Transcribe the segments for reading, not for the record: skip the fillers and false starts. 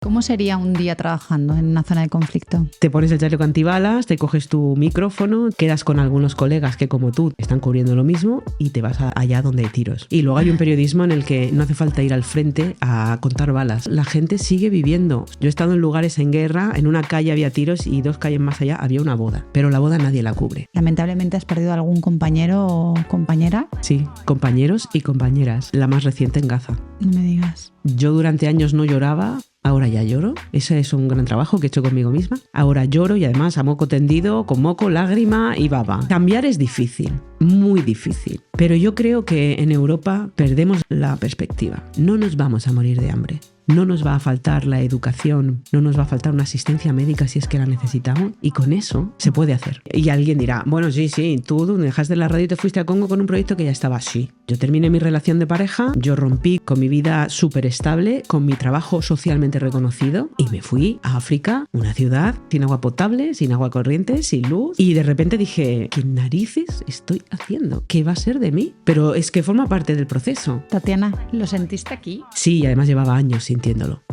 ¿Cómo sería un día trabajando en una zona de conflicto? Te pones el chaleco antibalas, te coges tu micrófono, quedas con algunos colegas que como tú están cubriendo lo mismo y te vas allá donde hay tiros. Y luego hay un periodismo en el que no hace falta ir al frente a contar balas. La gente sigue viviendo. Yo he estado en lugares en guerra, en una calle había tiros y 2 calles más allá había una boda. Pero la boda nadie la cubre. Lamentablemente has perdido algún compañero o compañera. Sí, compañeros y compañeras. La más reciente en Gaza. No me digas. Yo durante años no lloraba, ahora ya lloro. Ese es un gran trabajo que he hecho conmigo misma. Ahora lloro y además a moco tendido, con moco, lágrima y baba. Cambiar es difícil, muy difícil. Pero yo creo que en Europa perdemos la perspectiva. No nos vamos a morir de hambre. No nos va a faltar la educación, no nos va a faltar una asistencia médica si es que la necesitamos, y con eso se puede hacer. Y alguien dirá, bueno, sí, tú dejaste la radio y te fuiste a Congo con un proyecto que ya estaba así. Yo terminé mi relación de pareja, yo rompí con mi vida súper estable, con mi trabajo socialmente reconocido, y me fui a África, una ciudad sin agua potable, sin agua corriente, sin luz, y de repente dije, ¿qué narices estoy haciendo? ¿Qué va a ser de mí? Pero es que forma parte del proceso. Tatiana, ¿lo sentiste aquí? Sí, y además llevaba años sintiéndolo.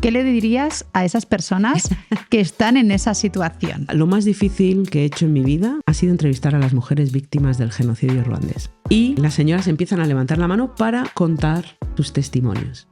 ¿Qué le dirías a esas personas que están en esa situación? Lo más difícil que he hecho en mi vida ha sido entrevistar a las mujeres víctimas del genocidio ruandés. Y las señoras empiezan a levantar la mano para contar sus testimonios.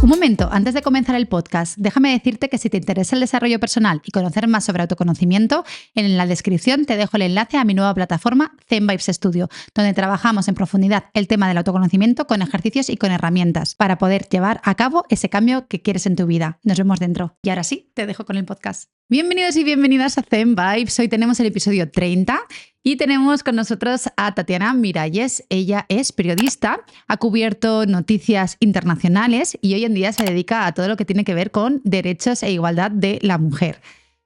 Un momento, antes de comenzar el podcast, déjame decirte que si te interesa el desarrollo personal y conocer más sobre autoconocimiento, en la descripción te dejo el enlace a mi nueva plataforma Zen Vibes Studio, donde trabajamos en profundidad el tema del autoconocimiento con ejercicios y con herramientas para poder llevar a cabo ese cambio que quieres en tu vida. Nos vemos dentro. Y ahora sí, te dejo con el podcast. Bienvenidos y bienvenidas a Zen Vibes. Hoy tenemos el episodio 30 y tenemos con nosotros a Tatiana Miralles. Ella es periodista, ha cubierto noticias internacionales y hoy en día se dedica a todo lo que tiene que ver con derechos e igualdad de la mujer.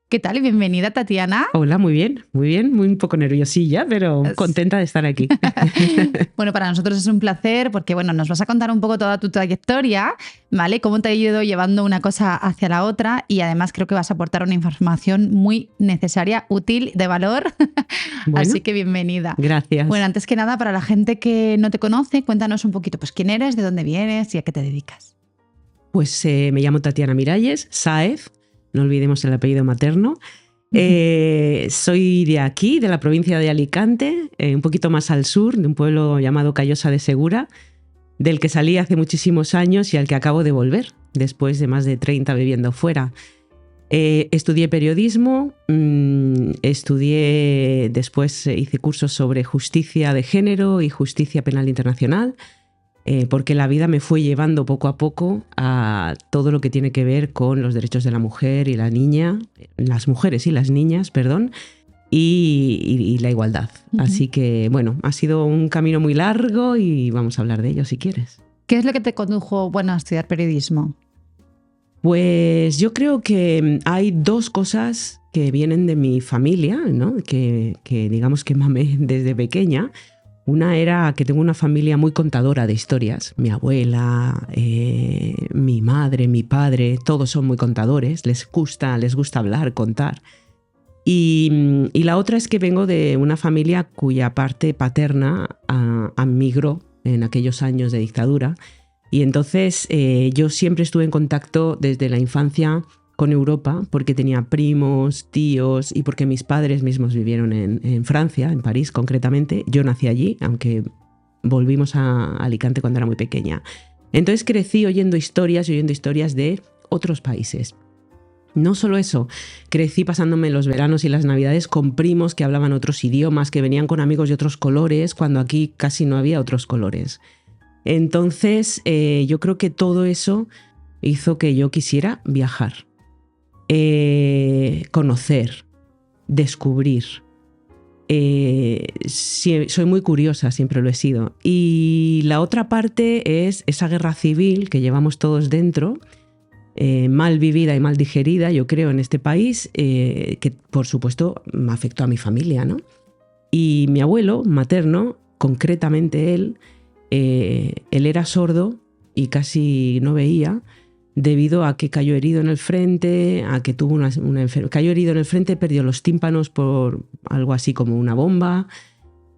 ¿Qué tal? Bienvenida, Tatiana. Hola, muy bien, muy un poco nerviosilla, pero contenta de estar aquí. Bueno, para nosotros es un placer porque, nos vas a contar un poco toda tu trayectoria, ¿vale? Cómo te ha ido llevando una cosa hacia la otra y además creo que vas a aportar una información muy necesaria, útil, de valor. Bueno, así que bienvenida. Gracias. Bueno, antes que nada, para la gente que no te conoce, cuéntanos un poquito, pues quién eres, de dónde vienes y a qué te dedicas. Pues me llamo Tatiana Miralles, Sáez. No olvidemos el apellido materno. Soy de aquí, de la provincia de Alicante, un poquito más al sur, de un pueblo llamado Callosa de Segura, del que salí hace muchísimos años y al que acabo de volver, después de más de 30 viviendo fuera. Estudié periodismo, después hice cursos sobre justicia de género y justicia penal internacional, porque la vida me fue llevando poco a poco a todo lo que tiene que ver con los derechos de la mujer y la niña, las mujeres y las niñas, perdón, y la igualdad. Uh-huh. Así que, ha sido un camino muy largo y vamos a hablar de ello si quieres. ¿Qué es lo que te condujo, a estudiar periodismo? Pues yo creo que hay 2 cosas que vienen de mi familia, ¿no? que digamos que mamé desde pequeña. Una era que tengo una familia muy contadora de historias. Mi abuela, mi madre, mi padre, todos son muy contadores. Les gusta hablar, contar. Y la otra es que vengo de una familia cuya parte paterna migró en aquellos años de dictadura. Y entonces yo siempre estuve en contacto desde la infancia con Europa, porque tenía primos, tíos y porque mis padres mismos vivieron en Francia, en París concretamente. Yo nací allí, aunque volvimos a Alicante cuando era muy pequeña. Entonces crecí oyendo historias de otros países. No solo eso, crecí pasándome los veranos y las navidades con primos que hablaban otros idiomas, que venían con amigos de otros colores, cuando aquí casi no había otros colores. Entonces yo creo que todo eso hizo que yo quisiera viajar. Conocer, descubrir. Soy muy curiosa, siempre lo he sido. Y la otra parte es esa guerra civil que llevamos todos dentro, mal vivida y mal digerida, yo creo, en este país, que por supuesto me afectó a mi familia, ¿no? Y mi abuelo materno, concretamente él era sordo y casi no veía. debido a que cayó herido en el frente, a que tuvo una enfermedad. Cayó herido en el frente, perdió los tímpanos por algo así como una bomba.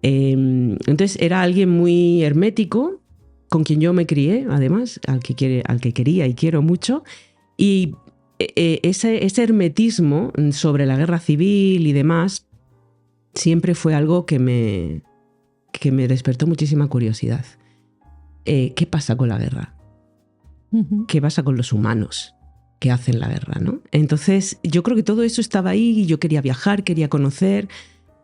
Entonces era alguien muy hermético, con quien yo me crié, además, al que quería y quiero mucho. Y ese hermetismo sobre la guerra civil y demás siempre fue algo que me despertó muchísima curiosidad. ¿Qué pasa con la guerra? ¿Qué pasa con los humanos que hacen la guerra, ¿no? Entonces yo creo que todo eso estaba ahí y yo quería viajar, quería conocer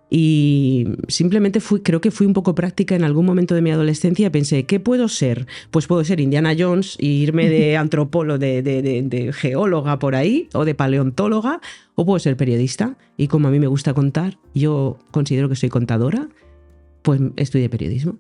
y simplemente creo que fui un poco práctica en algún momento de mi adolescencia y pensé, ¿qué puedo ser? Pues puedo ser Indiana Jones e irme de antropóloga, de geóloga por ahí o de paleontóloga, o puedo ser periodista y como a mí me gusta contar, yo considero que soy contadora, pues estudié periodismo.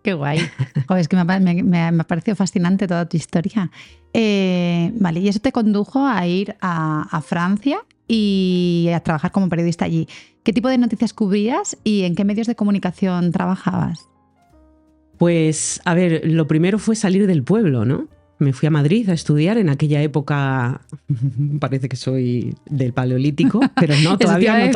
Qué guay. Joder, es que me ha parecido fascinante toda tu historia. Vale, y eso te condujo a ir a Francia y a trabajar como periodista allí. ¿Qué tipo de noticias cubrías y en qué medios de comunicación trabajabas? Pues, a ver, lo primero fue salir del pueblo, ¿no? Me fui a Madrid a estudiar. En aquella época, parece que soy del Paleolítico, pero no, todavía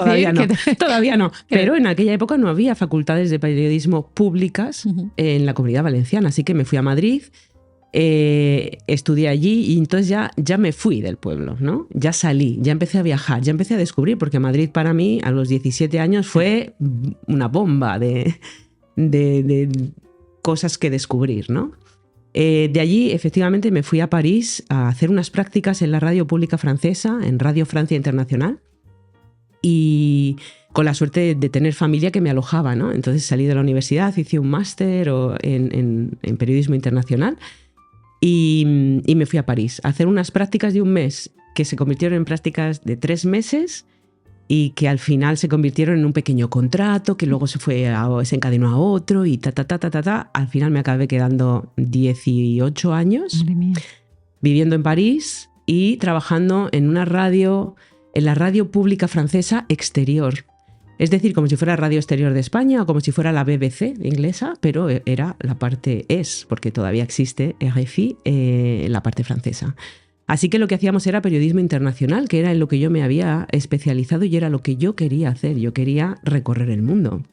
no. Pero en aquella época no había facultades de periodismo públicas en la Comunidad Valenciana, así que me fui a Madrid, estudié allí y entonces ya me fui del pueblo, ¿no? Ya salí, ya empecé a viajar, ya empecé a descubrir, porque Madrid para mí a los 17 años fue una bomba de cosas que descubrir, ¿no? De allí, efectivamente, me fui a París a hacer unas prácticas en la radio pública francesa, en Radio Francia Internacional, y con la suerte de tener familia que me alojaba, ¿no? Entonces salí de la universidad, hice un máster en periodismo internacional y me fui a París a hacer unas prácticas de un mes que se convirtieron en prácticas de 3 meses y que al final se convirtieron en un pequeño contrato que luego se encadenó a otro y Al final me acabé quedando 18 años viviendo en París y trabajando en la radio pública francesa exterior. Es decir, como si fuera Radio Exterior de España o como si fuera la BBC inglesa, pero era la parte porque todavía existe RFI, la parte francesa. Así que lo que hacíamos era periodismo internacional, que era en lo que yo me había especializado y era lo que yo quería hacer. Yo quería recorrer el mundo.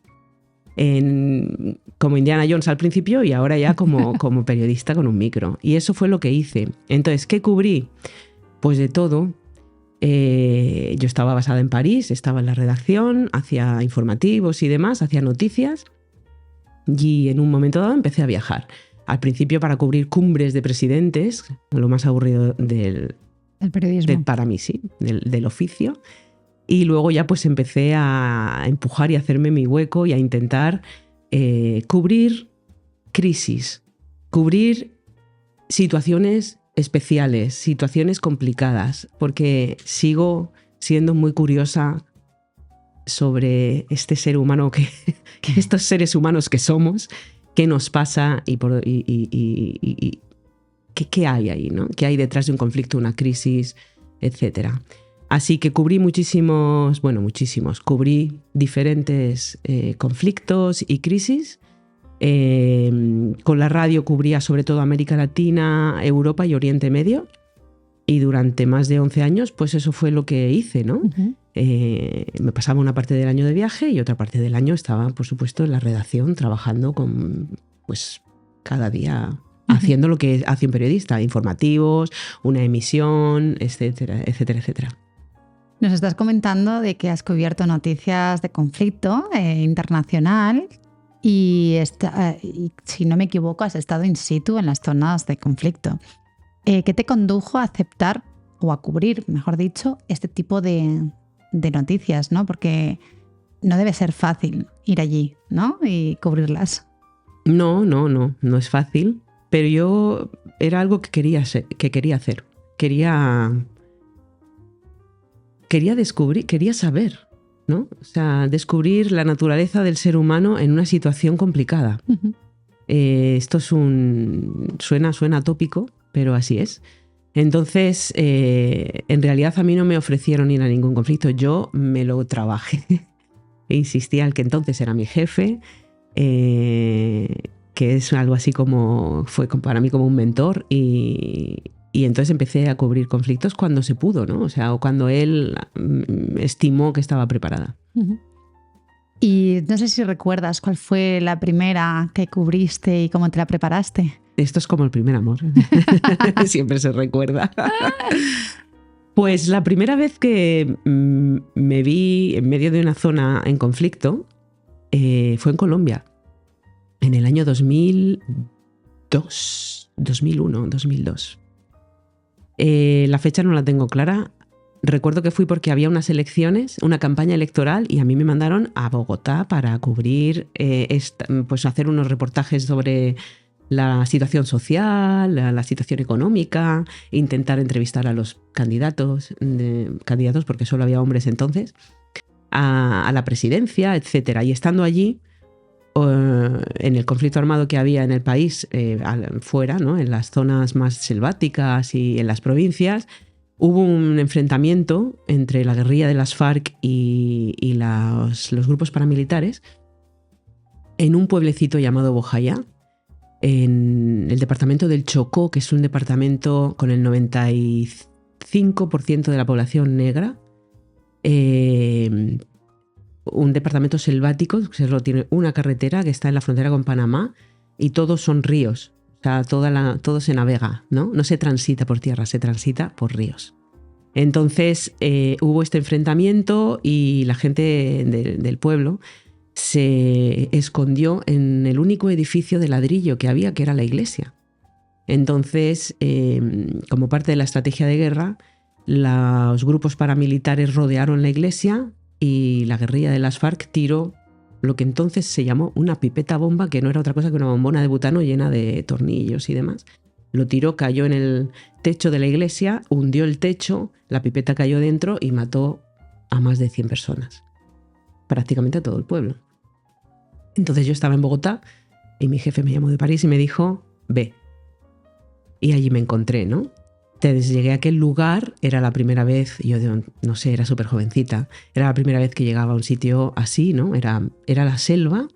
Como Indiana Jones al principio y ahora ya como periodista con un micro. Y eso fue lo que hice. Entonces, ¿qué cubrí? Pues de todo. Yo estaba basada en París, estaba en la redacción, hacía informativos y demás, hacía noticias. Y en un momento dado empecé a viajar. Al principio para cubrir cumbres de presidentes, lo más aburrido del periodismo. Para mí, sí, del oficio. Y luego ya pues empecé a empujar y a hacerme mi hueco y a intentar cubrir crisis, cubrir situaciones especiales, situaciones complicadas, porque sigo siendo muy curiosa sobre este ser humano estos seres humanos que somos. ¿Qué nos pasa y qué hay ahí, ¿no? ¿Qué hay detrás de un conflicto, una crisis, etcétera? Así que cubrí cubrí diferentes conflictos y crisis. Con la radio cubría sobre todo América Latina, Europa y Oriente Medio. Y durante más de 11 años, pues eso fue lo que hice, ¿no? Me pasaba una parte del año de viaje y otra parte del año estaba, por supuesto, en la redacción trabajando cada día haciendo lo que hace un periodista, informativos, una emisión, etcétera, etcétera, etcétera. Nos estás comentando de que has cubierto noticias de conflicto internacional y si no me equivoco, has estado in situ en las zonas de conflicto. ¿Qué te condujo a aceptar o a cubrir, mejor dicho, este tipo de noticias, ¿no? Porque no debe ser fácil ir allí, ¿no? Y cubrirlas. No es fácil, pero yo era algo que quería hacer. Quería descubrir, quería saber, ¿no? O sea, descubrir la naturaleza del ser humano en una situación complicada. Uh-huh. Esto suena tópico, pero así es. Entonces, en realidad a mí no me ofrecieron ir a ningún conflicto, yo me lo trabajé. Insistí al que entonces era mi jefe, que es algo así fue para mí como un mentor, y Y entonces empecé a cubrir conflictos cuando se pudo, ¿no? O sea, o cuando él estimó que estaba preparada. Uh-huh. Y no sé si recuerdas cuál fue la primera que cubriste y cómo te la preparaste. Esto es como el primer amor. Siempre se recuerda. Pues la primera vez que me vi en medio de una zona en conflicto fue en Colombia, en el año 2002, 2001, 2002. La fecha no la tengo clara. Recuerdo que fui porque había unas elecciones, una campaña electoral, y a mí me mandaron a Bogotá para cubrir, pues hacer unos reportajes sobre la situación social, la situación económica, intentar entrevistar a los candidatos porque solo había hombres entonces, a la presidencia, etc. Y estando allí, en el conflicto armado que había en el país, fuera, ¿no? En las zonas más selváticas y en las provincias, hubo un enfrentamiento entre la guerrilla de las FARC y los grupos paramilitares en un pueblecito llamado Bojayá, en el departamento del Chocó, que es un departamento con el 95% de la población negra, un departamento selvático, que solo tiene una carretera que está en la frontera con Panamá, y todos son ríos. O sea, todo se navega, ¿no? No se transita por tierra, se transita por ríos. Entonces hubo este enfrentamiento y la gente del pueblo se escondió en el único edificio de ladrillo que había, que era la iglesia. Entonces, como parte de la estrategia de guerra, los grupos paramilitares rodearon la iglesia y la guerrilla de las FARC tiró lo que entonces se llamó una pipeta bomba, que no era otra cosa que una bombona de butano llena de tornillos y demás. Lo tiró, cayó en el techo de la iglesia, hundió el techo, la pipeta cayó dentro y mató a más de 100 personas. Prácticamente a todo el pueblo. Entonces yo estaba en Bogotá y mi jefe me llamó de París y me dijo, ve. Y allí me encontré, ¿no? Entonces llegué a aquel lugar, era la primera vez, yo no sé, era súper jovencita, era la primera vez que llegaba a un sitio así, ¿no? Era la selva,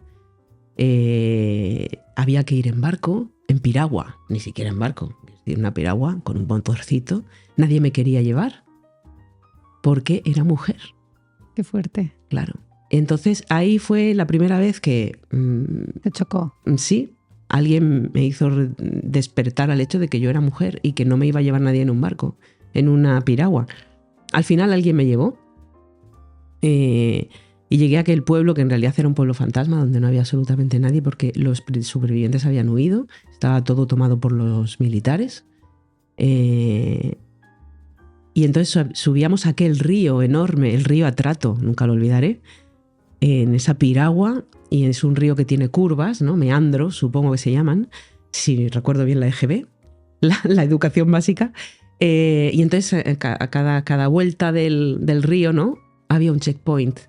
había que ir en barco, en piragua, ni siquiera en barco, es decir, una piragua con un motorcito. Nadie me quería llevar porque era mujer. Qué fuerte. Claro. Entonces ahí fue la primera vez que... ¿Te chocó? Sí, alguien me hizo despertar al hecho de que yo era mujer y que no me iba a llevar nadie en un barco, en una piragua. Al final alguien me llevó y llegué a aquel pueblo que en realidad era un pueblo fantasma donde no había absolutamente nadie porque los supervivientes habían huido, estaba todo tomado por los militares. Y entonces subíamos a aquel río enorme, el río Atrato, nunca lo olvidaré, en esa piragua, y es un río que tiene curvas, ¿no? Meandros, supongo que se llaman, si recuerdo bien la EGB, la educación básica. Y entonces a cada vuelta del río, ¿no? Había un checkpoint,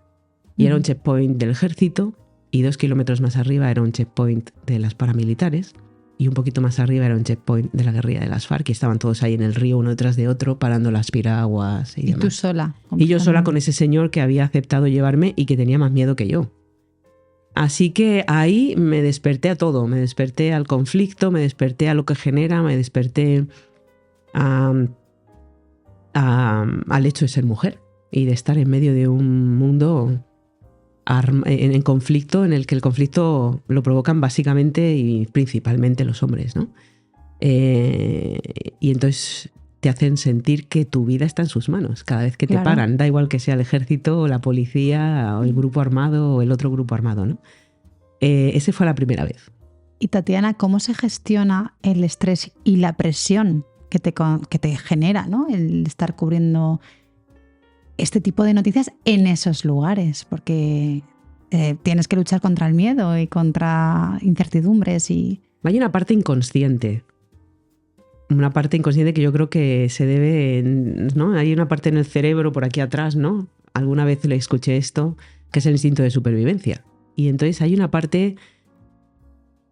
y era un checkpoint del ejército, y 2 kilómetros más arriba era un checkpoint de las paramilitares, y un poquito más arriba era un checkpoint de la guerrilla de las FARC, y estaban todos ahí en el río uno detrás de otro parando las piraguas y demás. ¿Y tú sola? Y yo sola con ese señor que había aceptado llevarme y que tenía más miedo que yo. Así que ahí me desperté a todo, me desperté al conflicto, me desperté a lo que genera, me desperté al hecho de ser mujer y de estar en medio de un mundo en conflicto, en el que el conflicto lo provocan básicamente y principalmente los hombres, ¿no? Y entonces te hacen sentir que tu vida está en sus manos cada vez que te paran, da igual que sea el ejército o la policía o el grupo armado o el otro grupo armado, ¿no? Esa fue la primera vez. Y Tatiana, ¿cómo se gestiona el estrés y la presión que te genera, ¿no? El estar cubriendo este tipo de noticias en esos lugares? Porque tienes que luchar contra el miedo y contra incertidumbres y... Hay una parte inconsciente. Una parte inconsciente que yo creo que se debe, ¿no? Hay una parte en el cerebro por aquí atrás, ¿no? Alguna vez le escuché esto, que es el instinto de supervivencia. Y entonces hay una parte,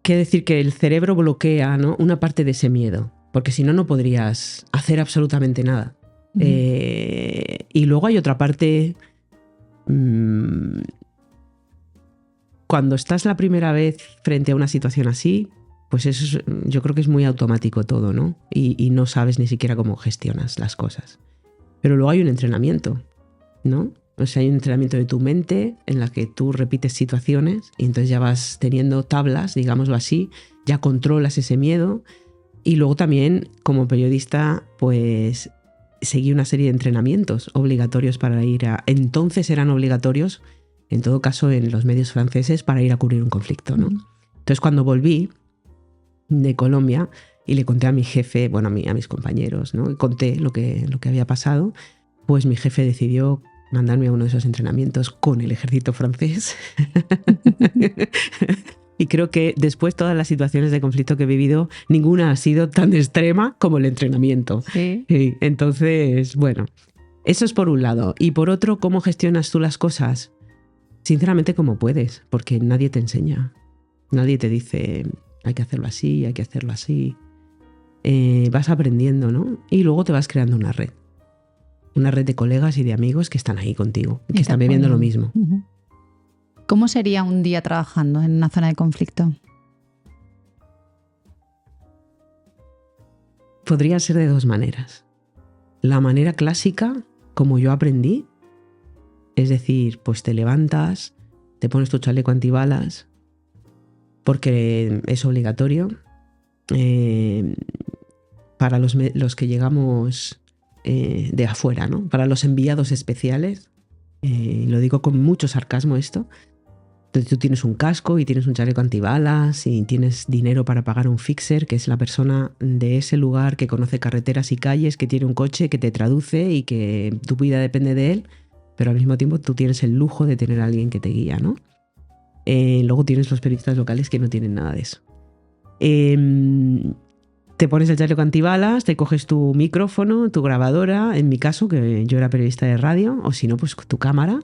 que decir que el cerebro bloquea, ¿no? Una parte de ese miedo, porque si no, no podrías hacer absolutamente nada. Uh-huh. Y luego hay otra parte, cuando estás la primera vez frente a una situación así, pues eso yo creo que es muy automático todo, ¿no? Y no sabes ni siquiera cómo gestionas las cosas. Pero luego hay un entrenamiento, ¿no? O sea, hay un entrenamiento de tu mente en la que tú repites situaciones y entonces ya vas teniendo tablas, digámoslo así, ya controlas ese miedo. Y luego también, como periodista, pues seguí una serie de entrenamientos obligatorios para ir a... Entonces eran obligatorios, en todo caso, en los medios franceses para ir a cubrir un conflicto, ¿no? Entonces, cuando volví de Colombia y le conté a mi jefe, bueno, a mis compañeros, ¿no? Y conté lo que había pasado, pues mi jefe decidió mandarme a uno de esos entrenamientos con el ejército francés. Y creo que después todas las situaciones de conflicto que he vivido, ninguna ha sido tan extrema como el entrenamiento. Sí. Entonces, bueno, eso es por un lado. Y por otro, ¿cómo gestionas tú las cosas? Sinceramente, como puedes, porque nadie te enseña. Nadie te dice, hay que hacerlo así, hay que hacerlo así. Vas aprendiendo, ¿no? Y luego te vas creando una red. Una red de colegas y de amigos que están ahí contigo, que están viviendo lo mismo. Uh-huh. ¿Cómo sería un día trabajando en una zona de conflicto? Podría ser de dos maneras. La manera clásica, como yo aprendí, es decir, pues te levantas, te pones tu chaleco antibalas, porque es obligatorio. Para los que llegamos de afuera, ¿no? Para los enviados especiales, lo digo con mucho sarcasmo esto. Entonces tú tienes un casco y tienes un chaleco antibalas y tienes dinero para pagar un fixer, que es la persona de ese lugar que conoce carreteras y calles, que tiene un coche, que te traduce y que tu vida depende de él, pero al mismo tiempo tú tienes el lujo de tener a alguien que te guía, ¿no? Luego tienes los periodistas locales que no tienen nada de eso. Te pones el chaleco antibalas, te coges tu micrófono, tu grabadora, en mi caso, que yo era periodista de radio, o si no, pues tu cámara,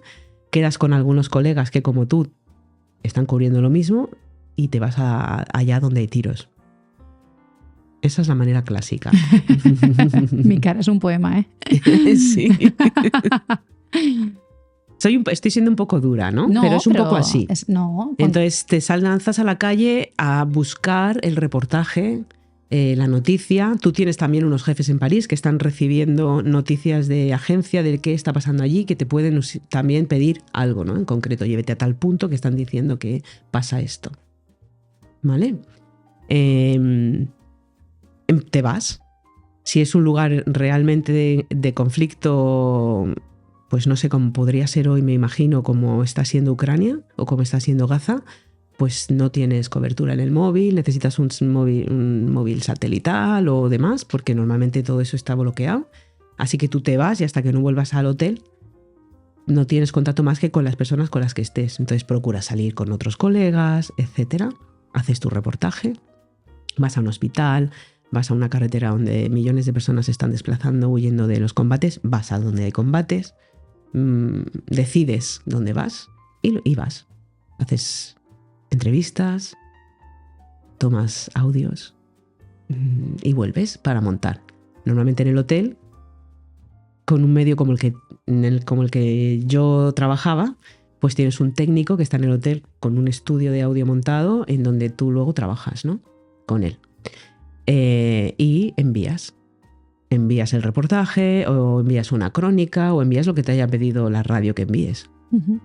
quedas con algunos colegas que como tú están cubriendo lo mismo y te vas allá donde hay tiros. Esa es la manera clásica. Mi cara es un poema, ¿eh? Sí. Estoy siendo un poco dura, ¿no? Pero es un poco así. Entonces te lanzas a la calle a buscar el reportaje, la noticia. Tú tienes también unos jefes en París que están recibiendo noticias de agencia de qué está pasando allí, que te pueden también pedir algo, ¿no? En concreto, llévete a tal punto que están diciendo que pasa esto. ¿Vale? Te vas. Si es un lugar realmente de conflicto, pues no sé cómo podría ser hoy, me imagino, como está siendo Ucrania o como está siendo Gaza, pues no tienes cobertura en el móvil, necesitas un móvil satelital o demás, porque normalmente todo eso está bloqueado. Así que tú te vas y hasta que no vuelvas al hotel no tienes contacto más que con las personas con las que estés. Entonces procuras salir con otros colegas, etcétera. Haces tu reportaje, vas a un hospital, vas a una carretera donde millones de personas se están desplazando, huyendo de los combates, vas a donde hay combates, decides dónde vas y vas. Haces entrevistas, tomas audios y vuelves para montar. Normalmente en el hotel, con un medio como el que yo trabajaba, pues tienes un técnico que está en el hotel con un estudio de audio montado en donde tú luego trabajas, ¿no? Con él. Y envías el reportaje o envías una crónica o envías lo que te haya pedido la radio que envíes. Uh-huh.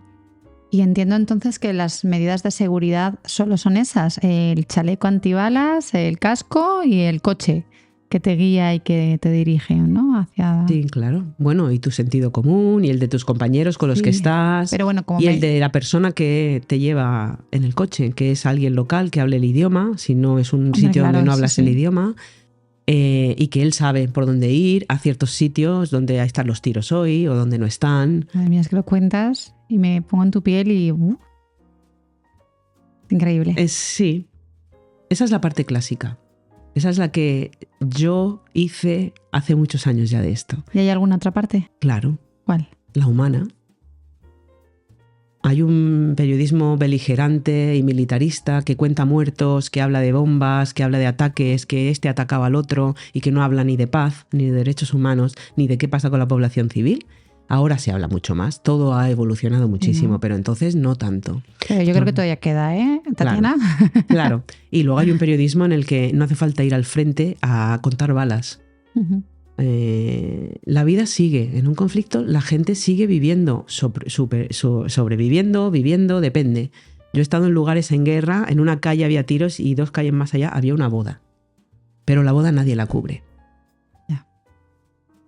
Y entiendo entonces que las medidas de seguridad solo son esas, el chaleco antibalas, el casco y el coche que te guía y que te dirige, ¿no? Sí, claro. Bueno, y tu sentido común y el de tus compañeros con los que estás. Pero bueno, el de la persona que te lleva en el coche, que es alguien local que hable el idioma, si no es un sitio donde no hablas el idioma, y que él sabe por dónde ir a ciertos sitios donde están los tiros hoy o donde no están. Madre mía, es que lo cuentas y me pongo en tu piel y... increíble. Sí, esa es la parte clásica. Esa es la que yo hice hace muchos años ya de esto. ¿Y hay alguna otra parte? Claro. ¿Cuál? La humana. Hay un periodismo beligerante y militarista que cuenta muertos, que habla de bombas, que habla de ataques, que este atacaba al otro y que no habla ni de paz, ni de derechos humanos, ni de qué pasa con la población civil. Ahora se habla mucho más, todo ha evolucionado muchísimo, pero entonces no tanto. Pero yo creo que todavía queda, ¿eh, Tatiana? Claro. Y luego hay un periodismo en el que no hace falta ir al frente a contar balas. Uh-huh. La vida sigue. En un conflicto la gente sigue viviendo, sobreviviendo, viviendo, depende. Yo he estado en lugares en guerra, en una calle había tiros y 2 calles más allá había una boda. Pero la boda nadie la cubre. Yeah.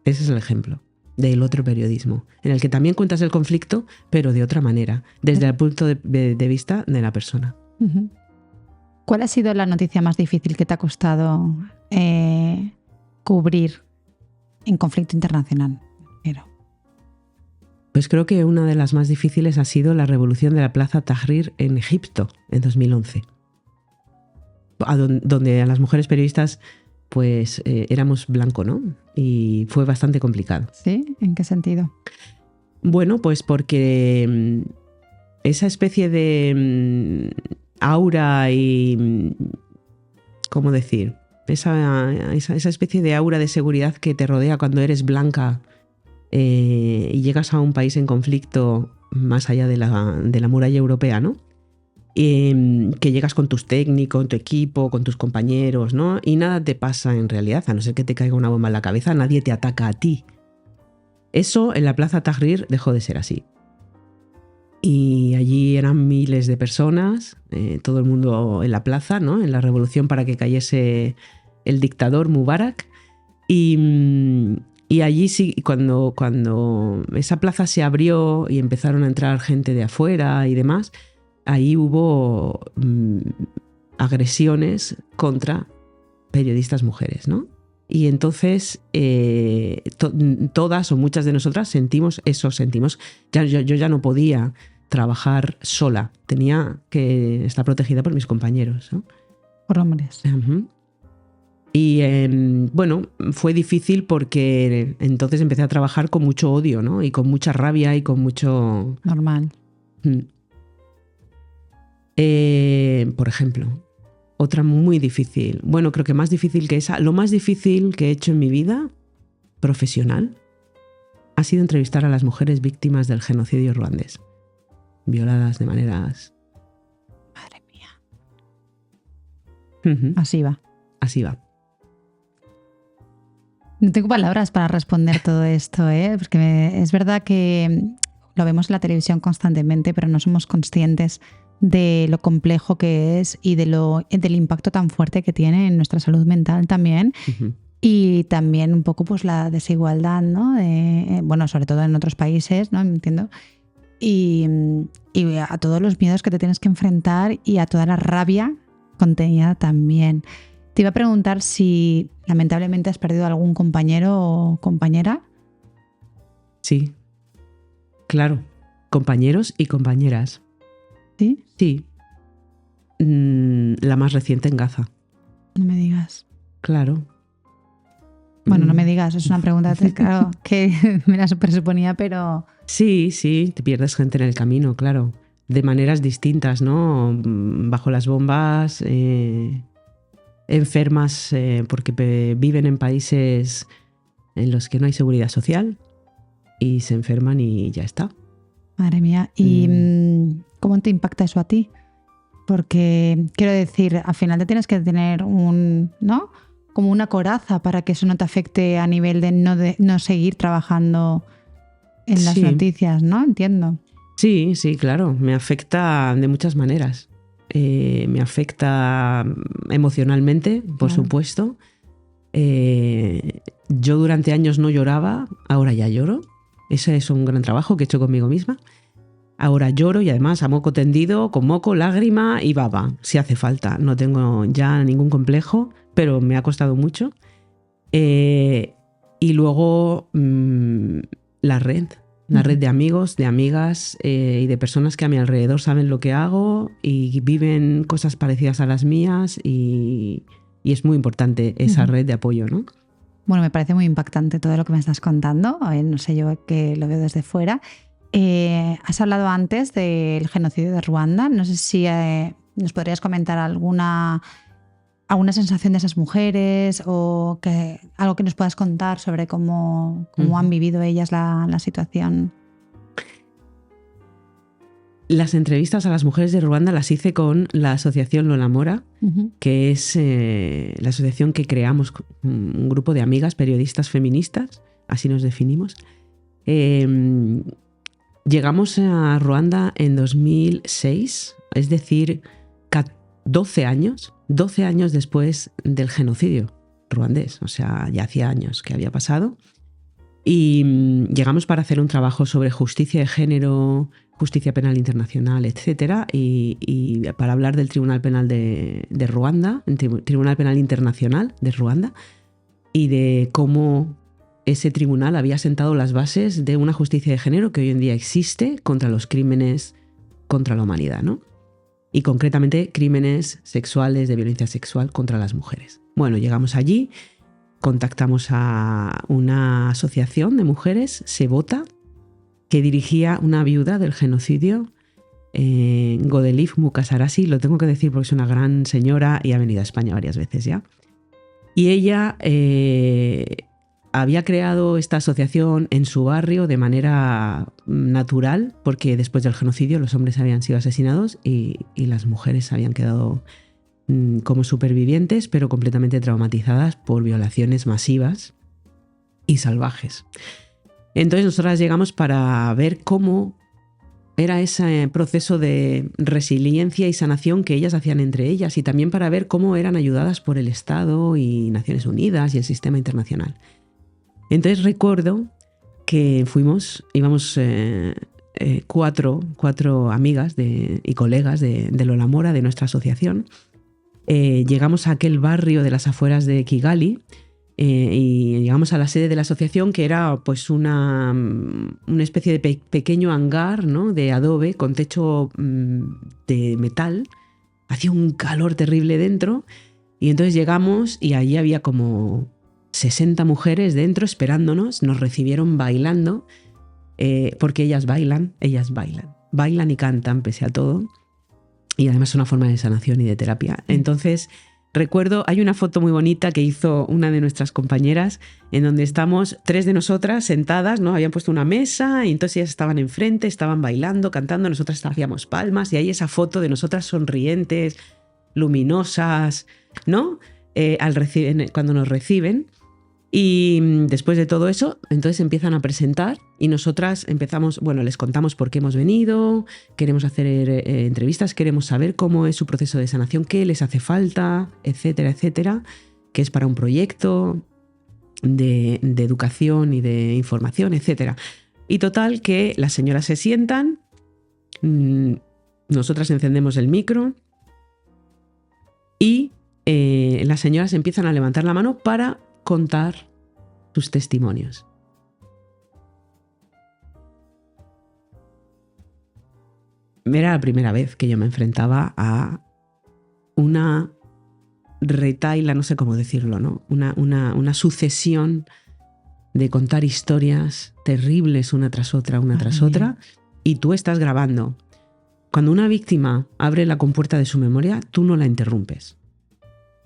Ese es el ejemplo del otro periodismo, en el que también cuentas el conflicto, pero de otra manera, desde el punto de vista de la persona. Uh-huh. ¿Cuál ha sido la noticia más difícil que te ha costado cubrir en conflicto internacional? Pues creo que una de las más difíciles ha sido la revolución de la Plaza Tahrir en Egipto en 2011, donde a las mujeres periodistas pues éramos blanco, ¿no? Y fue bastante complicado. ¿Sí? ¿En qué sentido? Bueno, pues porque esa especie de aura y... ¿cómo decir? Esa especie de aura de seguridad que te rodea cuando eres blanca y llegas a un país en conflicto más allá de la muralla europea, ¿no? Que llegas con tus técnicos, tu equipo, con tus compañeros, ¿no? Y nada te pasa en realidad, a no ser que te caiga una bomba en la cabeza, nadie te ataca a ti. Eso en la Plaza Tahrir dejó de ser así. Y allí eran miles de personas, todo el mundo en la plaza, ¿no? En la revolución para que cayese el dictador Mubarak. Y allí sí, cuando esa plaza se abrió y empezaron a entrar gente de afuera y demás, ahí hubo agresiones contra periodistas mujeres, ¿no? Y entonces todas o muchas de nosotras sentimos eso, yo ya no podía trabajar sola, tenía que estar protegida por mis compañeros, ¿no? Por hombres. Uh-huh. Y bueno, fue difícil porque entonces empecé a trabajar con mucho odio, ¿no? Y con mucha rabia y con mucho... Normal. Por ejemplo, otra muy difícil, bueno, creo que más difícil que esa, lo más difícil que he hecho en mi vida profesional ha sido entrevistar a las mujeres víctimas del genocidio ruandés, violadas de maneras... Madre mía. Uh-huh. Así va. Así va. No tengo palabras para responder todo esto, porque es verdad que lo vemos en la televisión constantemente, pero no somos conscientes de lo complejo que es y del impacto tan fuerte que tiene en nuestra salud mental también. Uh-huh. Y también un poco pues la desigualdad, ¿no? Bueno, sobre todo en otros países, ¿no? Entiendo. Y a todos los miedos que te tienes que enfrentar y a toda la rabia contenida también. Te iba a preguntar si lamentablemente has perdido algún compañero o compañera. Sí, claro. Compañeros y compañeras. ¿Sí? Sí. La más reciente en Gaza. No me digas. Claro. Bueno, no me digas, es una pregunta claro, que me la presuponía, pero... Sí, te pierdes gente en el camino, claro. De maneras distintas, ¿no? Bajo las bombas... enfermas porque viven en países en los que no hay seguridad social y se enferman y ya está. Madre mía, ¿y cómo te impacta eso a ti? Porque quiero decir, al final te tienes que tener ¿no? Como una coraza para que eso no te afecte a nivel de no seguir trabajando en las noticias, ¿no? Entiendo. Sí, claro, me afecta de muchas maneras. Me afecta emocionalmente, por supuesto. Yo durante años no lloraba, ahora ya lloro. Ese es un gran trabajo que he hecho conmigo misma. Ahora lloro y además a moco tendido, con moco, lágrima y baba, si hace falta. No tengo ya ningún complejo, pero me ha costado mucho. Y luego la red de amigos, de amigas y de personas que a mi alrededor saben lo que hago y viven cosas parecidas a las mías y es muy importante esa red de apoyo, ¿no? Bueno, me parece muy impactante todo lo que me estás contando. No sé, yo que lo veo desde fuera. Has hablado antes del genocidio de Ruanda. No sé si nos podrías comentar alguna alguna sensación de esas mujeres o algo que nos puedas contar sobre cómo han vivido ellas la situación? Las entrevistas a las mujeres de Ruanda las hice con la asociación Lola Mora, que es la asociación que creamos, un grupo de amigas periodistas feministas, así nos definimos. Llegamos a Ruanda en 2006, es decir, 12 años después del genocidio ruandés, o sea, ya hacía años que había pasado. Y llegamos para hacer un trabajo sobre justicia de género, justicia penal internacional, etc. Y para hablar del Tribunal Penal de Ruanda, el Tribunal Penal Internacional de Ruanda, y de cómo ese tribunal había sentado las bases de una justicia de género que hoy en día existe contra los crímenes contra la humanidad, ¿no? Y concretamente crímenes sexuales, de violencia sexual contra las mujeres. Bueno, llegamos allí, contactamos a una asociación de mujeres, Sebota, que dirigía una viuda del genocidio, Godelief Mukasarasi, lo tengo que decir porque es una gran señora y ha venido a España varias veces ya. Y ella había creado esta asociación en su barrio de manera natural, porque después del genocidio los hombres habían sido asesinados y las mujeres habían quedado como supervivientes, pero completamente traumatizadas por violaciones masivas y salvajes. Entonces nosotras llegamos para ver cómo era ese proceso de resiliencia y sanación que ellas hacían entre ellas, y también para ver cómo eran ayudadas por el Estado y Naciones Unidas y el sistema internacional. Entonces recuerdo que íbamos cuatro amigas y colegas de Lola Mora, de nuestra asociación. Llegamos a aquel barrio de las afueras de Kigali y llegamos a la sede de la asociación, que era pues una especie de pequeño hangar, ¿no?, de adobe con techo de metal. Hacía un calor terrible dentro y entonces llegamos y allí había como 60 mujeres dentro esperándonos. Nos recibieron bailando, porque ellas bailan y cantan pese a todo. Y además es una forma de sanación y de terapia. Entonces, recuerdo, hay una foto muy bonita que hizo una de nuestras compañeras, en donde estamos 3 de nosotras sentadas, ¿no? Habían puesto una mesa y entonces ellas estaban enfrente, estaban bailando, cantando, nosotras hacíamos palmas, y hay esa foto de nosotras sonrientes, luminosas, ¿no? Cuando nos reciben. Y después de todo eso, entonces empiezan a presentar y nosotras empezamos, les contamos por qué hemos venido, queremos hacer entrevistas, queremos saber cómo es su proceso de sanación, qué les hace falta, etcétera, etcétera, que es para un proyecto de educación y de información, etcétera. Y total, que las señoras se sientan, nosotras encendemos el micro y las señoras empiezan a levantar la mano para contar sus testimonios. Era la primera vez que yo me enfrentaba a una retahíla, no sé cómo decirlo, ¿no? Una sucesión de contar historias terribles una tras otra, y tú estás grabando. Cuando una víctima abre la compuerta de su memoria, tú no la interrumpes.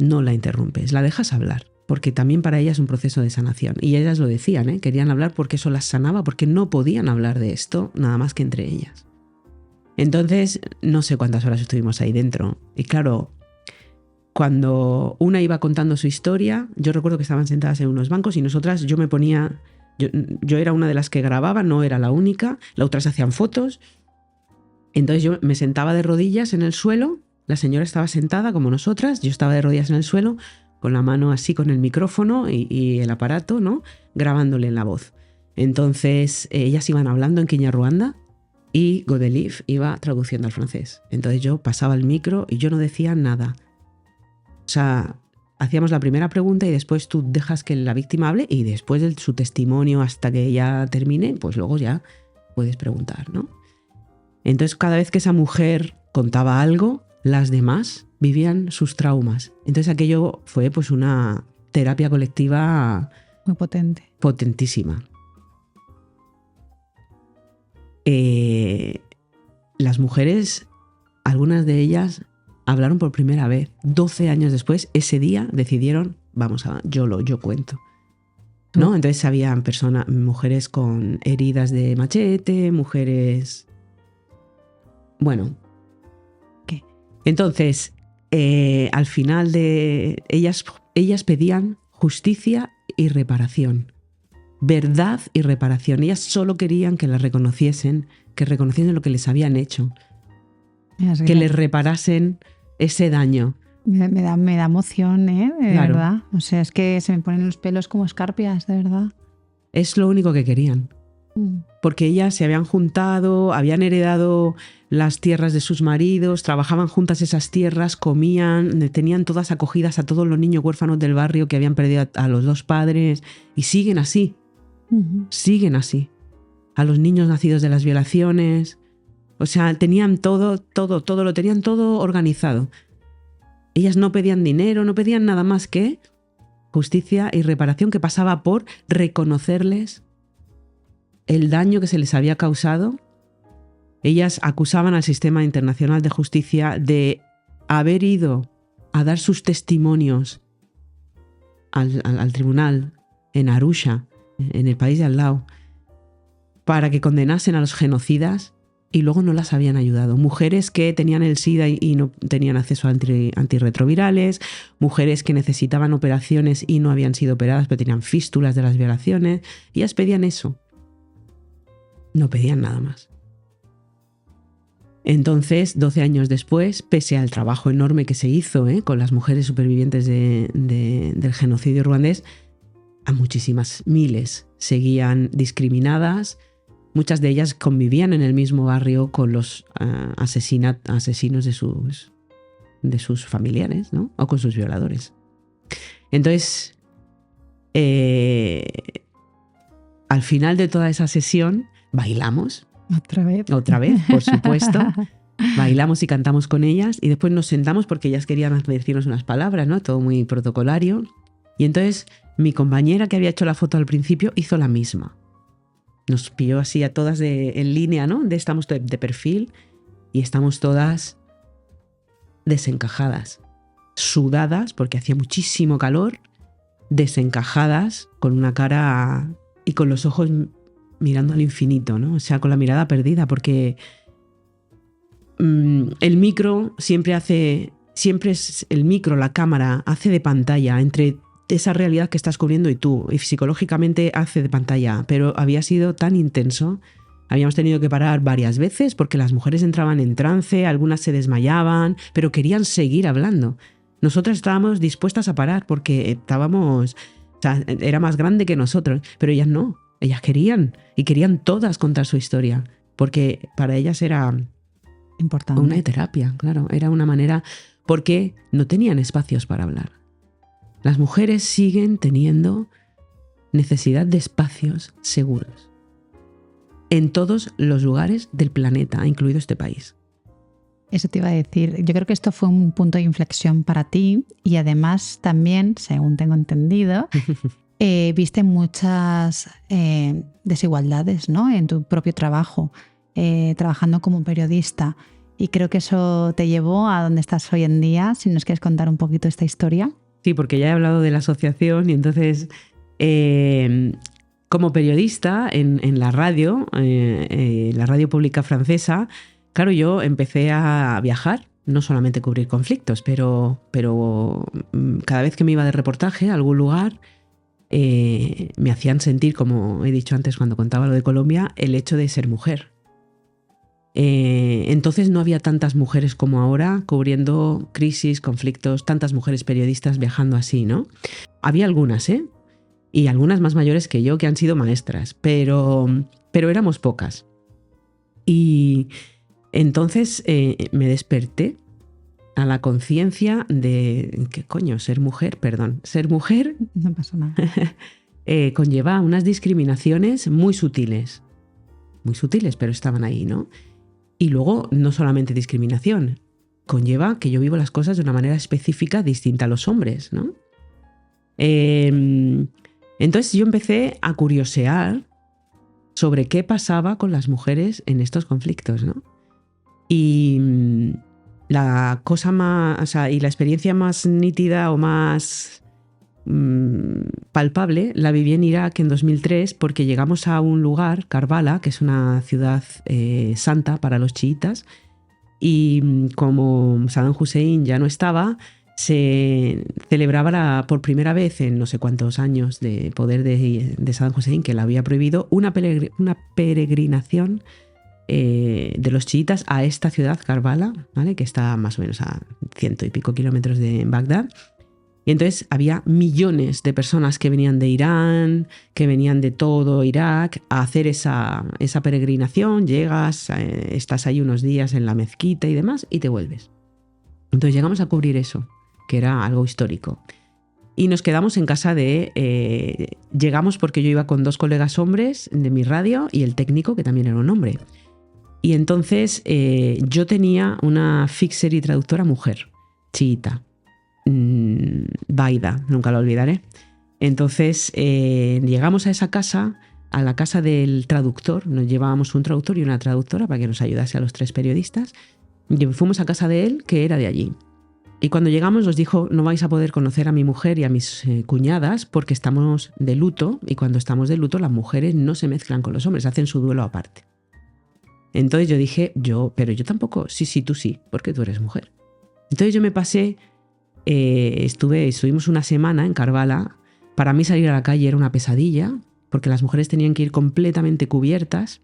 No la interrumpes, la dejas hablar, porque también para ellas es un proceso de sanación. Y ellas lo decían, querían hablar porque eso las sanaba, porque no podían hablar de esto nada más que entre ellas. Entonces, no sé cuántas horas estuvimos ahí dentro. Y claro, cuando una iba contando su historia, yo recuerdo que estaban sentadas en unos bancos y nosotras, yo era una de las que grababa, no era la única, las otras hacían fotos. Entonces yo me sentaba de rodillas en el suelo, la señora estaba sentada como nosotras, yo estaba de rodillas en el suelo, con la mano así con el micrófono y el aparato, ¿no?, grabándole en la voz. Entonces ellas iban hablando en Kinyarwanda y Godelief iba traduciendo al francés. Entonces yo pasaba el micro y yo no decía nada. O sea, hacíamos la primera pregunta y después tú dejas que la víctima hable y después de su testimonio hasta que ella termine, pues luego ya puedes preguntar, ¿no? Entonces cada vez que esa mujer contaba algo, las demás vivían sus traumas. Entonces aquello fue pues una terapia colectiva muy potente. Potentísima. Las mujeres, algunas de ellas hablaron por primera vez. 12 años después, ese día decidieron, yo cuento. ¿No? Entonces habían mujeres con heridas de machete, mujeres... Bueno. ¿Qué? Entonces, al final de... Ellas pedían justicia y reparación. Verdad y reparación. Ellas solo querían que las reconociesen, que reconociesen lo que les habían hecho. Que les reparasen ese daño. Me da emoción, de claro. verdad. O sea, es que se me ponen los pelos como escarpias, de verdad. Es lo único que querían. Porque ellas se habían juntado, habían heredado las tierras de sus maridos, trabajaban juntas esas tierras, comían, tenían todas acogidas a todos los niños huérfanos del barrio que habían perdido a los dos padres, y siguen así. Siguen así. A los niños nacidos de las violaciones. O sea, tenían todo, lo tenían todo organizado. Ellas no pedían dinero, no pedían nada más que justicia y reparación, que pasaba por reconocerles el daño que se les había causado. Ellas acusaban al sistema internacional de justicia de haber ido a dar sus testimonios al tribunal en Arusha, en el país de al lado, para que condenasen a los genocidas, y luego no las habían ayudado. Mujeres que tenían el SIDA y no tenían acceso a antirretrovirales, mujeres que necesitaban operaciones y no habían sido operadas pero tenían fístulas de las violaciones. Ellas pedían eso. No pedían nada más. Entonces, 12 años después, pese al trabajo enorme que se hizo con las mujeres supervivientes del genocidio ruandés, a muchísimas miles seguían discriminadas. Muchas de ellas convivían en el mismo barrio con los asesinos de sus familiares, ¿no? O con sus violadores. Entonces, al final de toda esa sesión, bailamos. Otra vez, por supuesto. Bailamos y cantamos con ellas, y después nos sentamos porque ellas querían decirnos unas palabras, ¿no? Todo muy protocolario. Y entonces mi compañera, que había hecho la foto al principio, hizo la misma. Nos pilló así a todas en línea, ¿no? Estamos de perfil, y estamos todas desencajadas, sudadas porque hacía muchísimo calor, desencajadas, con una cara y con los ojos mirando al infinito, ¿no? O sea, con la mirada perdida, porque el micro la cámara hace de pantalla entre esa realidad que estás cubriendo y tú, y psicológicamente hace de pantalla, pero había sido tan intenso. Habíamos tenido que parar varias veces porque las mujeres entraban en trance, algunas se desmayaban, pero querían seguir hablando. Nosotras estábamos dispuestas a parar porque estábamos, o sea, era más grande que nosotros, pero ellas no, ellas querían, y querían todas contar su historia, porque para ellas era importante. Una terapia, claro, era una manera, porque no tenían espacios para hablar. Las mujeres siguen teniendo necesidad de espacios seguros en todos los lugares del planeta, incluido este país. Eso te iba a decir. Yo creo que esto fue un punto de inflexión para ti, y además también, según tengo entendido, viste muchas desigualdades, ¿no? En tu propio trabajo, trabajando como periodista. Y creo que eso te llevó a donde estás hoy en día. Si nos quieres contar un poquito esta historia. Sí, porque ya he hablado de la asociación, y entonces como periodista en la radio pública francesa, claro, yo empecé a viajar, no solamente cubrir conflictos, pero cada vez que me iba de reportaje a algún lugar, me hacían sentir, como he dicho antes cuando contaba lo de Colombia, el hecho de ser mujer. Entonces no había tantas mujeres como ahora cubriendo crisis, conflictos, tantas mujeres periodistas viajando así, ¿no? Había algunas, y algunas más mayores que yo, que han sido maestras, pero éramos pocas. Y entonces me desperté a la conciencia de ¿qué coño? Ser mujer No pasa nada. Conlleva unas discriminaciones muy sutiles, pero estaban ahí, ¿no? Y luego, no solamente discriminación, conlleva que yo vivo las cosas de una manera específica distinta a los hombres, ¿no? Entonces yo empecé a curiosear sobre qué pasaba con las mujeres en estos conflictos, ¿no? Y la cosa más, o sea, y la experiencia más nítida o más palpable la viví en Irak en 2003 porque llegamos a un lugar, Karbala, que es una ciudad santa para los chiitas, y como Saddam Hussein ya no estaba, se celebraba por primera vez en no sé cuántos años de poder de Saddam Hussein, que la había prohibido, una peregrinación de los chiitas a esta ciudad, Karbala, ¿vale? Que está más o menos a 100 y pico kilómetros de Bagdad. Y entonces había millones de personas que venían de Irán, que venían de todo Irak a hacer esa peregrinación. Llegas, estás ahí unos días en la mezquita y demás y te vuelves. Entonces llegamos a cubrir eso, que era algo histórico. Y nos quedamos en casa llegamos porque yo iba con 2 colegas hombres de mi radio y el técnico, que también era un hombre. Y entonces yo tenía una fixer y traductora mujer, chiita. Baida, nunca lo olvidaré. Entonces llegamos a esa casa, a la casa del traductor, nos llevábamos un traductor y una traductora para que nos ayudase a los 3 periodistas, y fuimos a casa de él, que era de allí. Y cuando llegamos nos dijo: no vais a poder conocer a mi mujer y a mis cuñadas porque estamos de luto, y cuando estamos de luto las mujeres no se mezclan con los hombres, hacen su duelo aparte. Entonces yo dije, pero yo tampoco. Sí, tú sí, porque tú eres mujer. Entonces yo me pasé, estuvimos una semana en Karbala. Para mí salir a la calle era una pesadilla, porque las mujeres tenían que ir completamente cubiertas,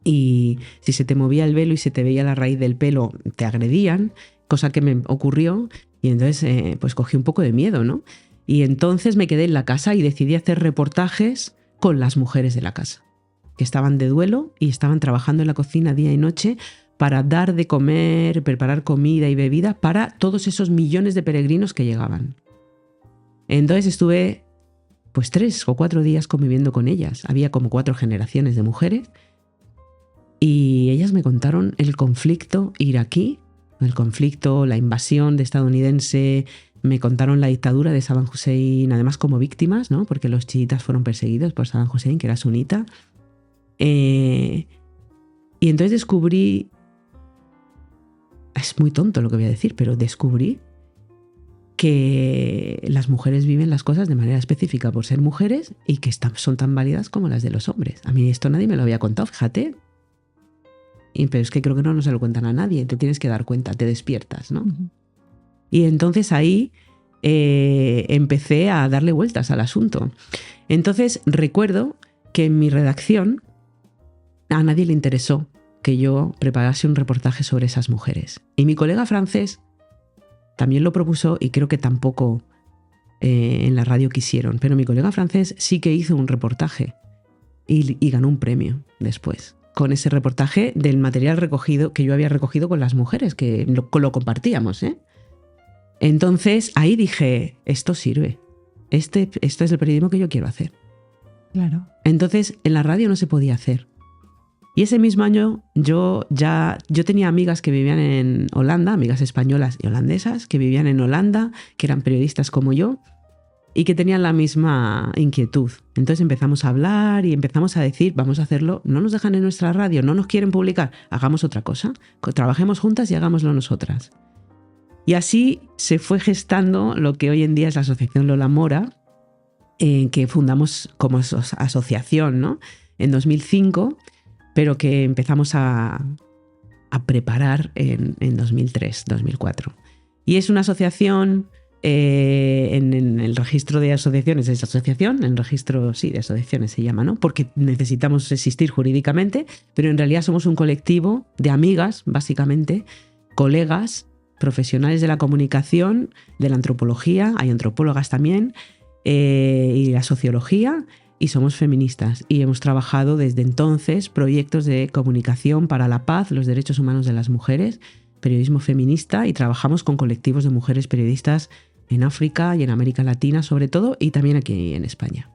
y si se te movía el velo y se te veía la raíz del pelo, te agredían, cosa que me ocurrió, y entonces pues cogí un poco de miedo, ¿no? Y entonces me quedé en la casa y decidí hacer reportajes con las mujeres de la casa, que estaban de duelo y estaban trabajando en la cocina día y noche para dar de comer, preparar comida y bebida para todos esos millones de peregrinos que llegaban. Entonces estuve pues 3 o 4 días conviviendo con ellas. Había como 4 generaciones de mujeres y ellas me contaron el conflicto iraquí, el conflicto, la invasión estadounidense. Me contaron la dictadura de Saddam Hussein, además como víctimas, ¿no? Porque los chiitas fueron perseguidos por Saddam Hussein, que era sunita. Y entonces descubrí, es muy tonto lo que voy a decir, pero descubrí que las mujeres viven las cosas de manera específica por ser mujeres y que son tan válidas como las de los hombres. A mí esto nadie me lo había contado, fíjate. Pero es que creo que no se lo cuentan a nadie, te tienes que dar cuenta, te despiertas, ¿no? Uh-huh. Y entonces ahí empecé a darle vueltas al asunto. Entonces recuerdo que en mi redacción a nadie le interesó que yo preparase un reportaje sobre esas mujeres. Y mi colega francés también lo propuso y creo que tampoco en la radio quisieron. Pero mi colega francés sí que hizo un reportaje y ganó un premio después, con ese reportaje del material recogido que yo había recogido con las mujeres, que lo compartíamos, ¿eh? Entonces ahí dije, esto sirve. Esto es el periodismo que yo quiero hacer. Claro. Entonces en la radio no se podía hacer. Y ese mismo año yo tenía amigas que vivían en Holanda, amigas españolas y holandesas que vivían en Holanda, que eran periodistas como yo y que tenían la misma inquietud. Entonces empezamos a hablar y empezamos a decir, vamos a hacerlo, no nos dejan en nuestra radio, no nos quieren publicar, hagamos otra cosa, trabajemos juntas y hagámoslo nosotras. Y así se fue gestando lo que hoy en día es la Asociación Lola Mora, que fundamos como asociación, ¿no? En 2005, pero que empezamos a preparar en 2003, 2004. Y es una asociación, en el registro de asociaciones es asociación, en el registro de asociaciones se llama, ¿no? Porque necesitamos existir jurídicamente, pero en realidad somos un colectivo de amigas, básicamente, colegas, profesionales de la comunicación, de la antropología, hay antropólogas también, y la sociología, y somos feministas. Y hemos trabajado desde entonces proyectos de comunicación para la paz, los derechos humanos de las mujeres, periodismo feminista, y trabajamos con colectivos de mujeres periodistas en África y en América Latina sobre todo, y también aquí en España.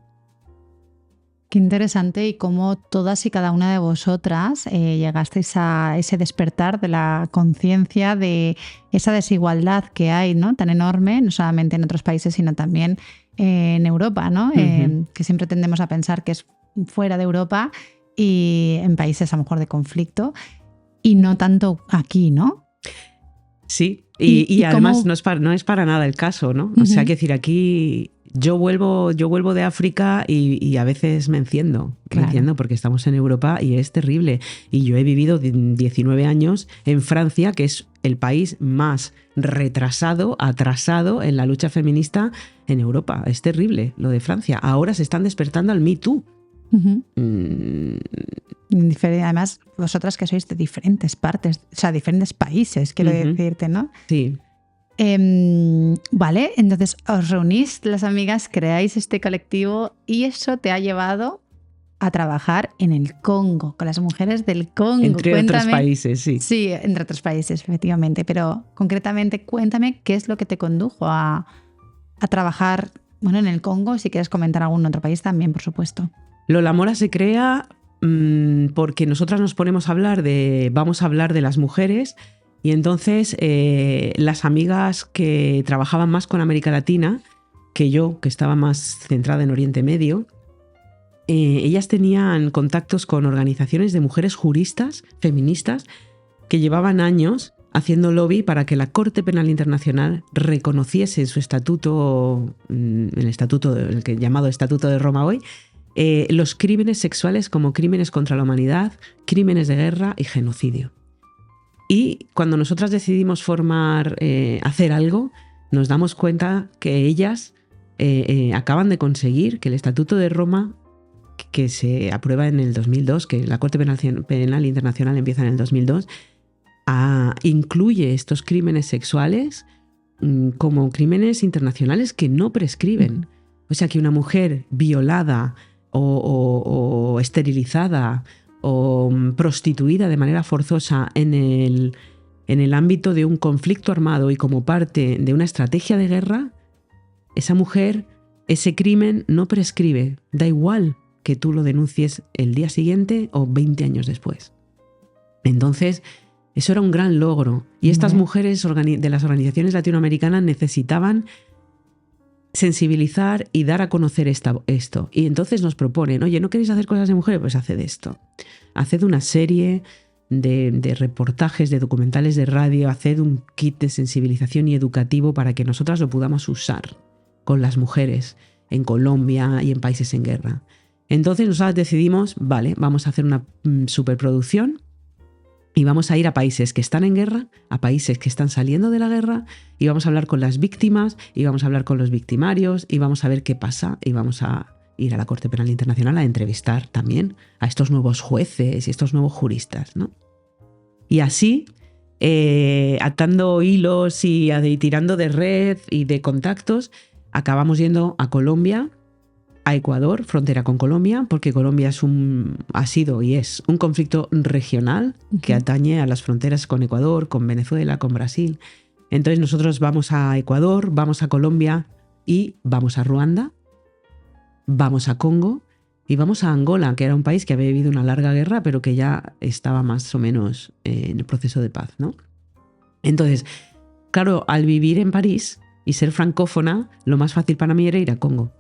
Qué interesante, y cómo todas y cada una de vosotras llegasteis a ese despertar de la conciencia de esa desigualdad que hay, ¿no? Tan enorme, no solamente en otros países, sino también en Europa, ¿no? Uh-huh. Que siempre tendemos a pensar que es fuera de Europa y en países a lo mejor de conflicto, y no tanto aquí, ¿no? Sí, y además cómo... no es para nada el caso, ¿no? O sea, hay que decir, aquí yo vuelvo de África y a veces me enciendo porque estamos en Europa y es terrible. Y yo he vivido 19 años en Francia, que es el país más atrasado en la lucha feminista en Europa. Es terrible lo de Francia. Ahora se están despertando al Me Too. Además, vosotras que sois de diferentes partes, o sea, diferentes países, quiero decirte, ¿no? Sí. Vale, entonces os reunís las amigas, creáis este colectivo y eso te ha llevado a trabajar en el Congo, con las mujeres del Congo. Entre otros países, sí. Sí, entre otros países, efectivamente, pero concretamente cuéntame qué es lo que te condujo a trabajar, bueno, en el Congo, si quieres comentar algún otro país también, por supuesto. Lola Mora se crea porque nosotras nos ponemos vamos a hablar de las mujeres y entonces las amigas que trabajaban más con América Latina que yo, que estaba más centrada en Oriente Medio, ellas tenían contactos con organizaciones de mujeres juristas, feministas, que llevaban años haciendo lobby para que la Corte Penal Internacional reconociese en su estatuto, el llamado Estatuto de Roma hoy, los crímenes sexuales como crímenes contra la humanidad, crímenes de guerra y genocidio. Y cuando nosotras decidimos hacer algo, nos damos cuenta que ellas acaban de conseguir que el Estatuto de Roma, que se aprueba en el 2002, que la Corte Penal Internacional empieza en el 2002, incluye estos crímenes sexuales como crímenes internacionales que no prescriben. O sea, que una mujer violada o esterilizada o prostituida de manera forzosa en el ámbito de un conflicto armado y como parte de una estrategia de guerra, esa mujer, ese crimen no prescribe. Da igual que tú lo denuncies el día siguiente o 20 años después. Entonces, eso era un gran logro. Y estas mujeres de las organizaciones latinoamericanas necesitaban sensibilizar y dar a conocer esto. Y entonces nos proponen, oye, ¿no queréis hacer cosas de mujeres? Pues haced esto. Haced una serie de reportajes, de documentales de radio, haced un kit de sensibilización y educativo para que nosotras lo podamos usar con las mujeres en Colombia y en países en guerra. Entonces nosotras decidimos, vale, vamos a hacer una superproducción y vamos a ir a países que están en guerra, a países que están saliendo de la guerra, y vamos a hablar con las víctimas, y vamos a hablar con los victimarios, y vamos a ver qué pasa, y vamos a ir a la Corte Penal Internacional a entrevistar también a estos nuevos jueces y estos nuevos juristas, ¿no? Y así, atando hilos y tirando de red y de contactos, acabamos yendo a Colombia, a Ecuador, frontera con Colombia, porque Colombia ha sido y es un conflicto regional que atañe a las fronteras con Ecuador, con Venezuela, con Brasil. Entonces nosotros vamos a Ecuador, vamos a Colombia y vamos a Ruanda, vamos a Congo y vamos a Angola, que era un país que había vivido una larga guerra, pero que ya estaba más o menos en el proceso de paz, ¿no? Entonces, claro, al vivir en París y ser francófona, lo más fácil para mí era ir a Congo.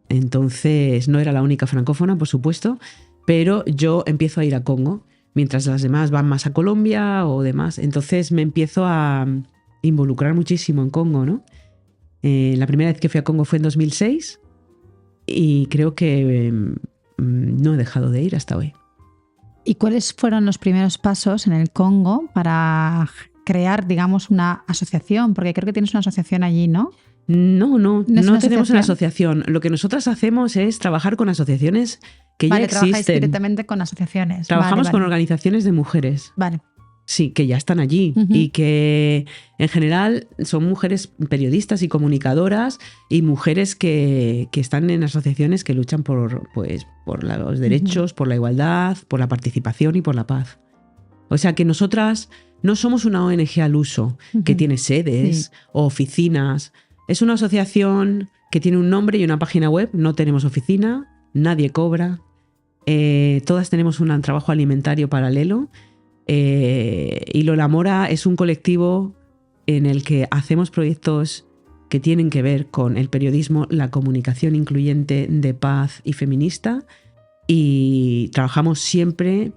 Entonces, no era la única francófona, por supuesto, pero yo empiezo a ir a Congo, mientras las demás van más a Colombia o demás. Entonces me empiezo a involucrar muchísimo en Congo, ¿no? La primera vez que fui a Congo fue en 2006 y creo que no he dejado de ir hasta hoy. ¿Y cuáles fueron los primeros pasos en el Congo para crear, digamos, una asociación? Porque creo que tienes una asociación allí, ¿no? No tenemos una asociación. Lo que nosotras hacemos es trabajar con asociaciones que ya existen. Trabajáis directamente con asociaciones. Trabajamos con organizaciones de mujeres. Vale. Sí, que ya están allí y que en general son mujeres periodistas y comunicadoras y mujeres que están en asociaciones que luchan por los derechos, por la igualdad, por la participación y por la paz. O sea que nosotras no somos una ONG al uso que tiene sedes o oficinas. Es una asociación que tiene un nombre y una página web, no tenemos oficina, nadie cobra, todas tenemos un trabajo alimentario paralelo y Lola Mora es un colectivo en el que hacemos proyectos que tienen que ver con el periodismo, la comunicación incluyente de paz y feminista y trabajamos siempre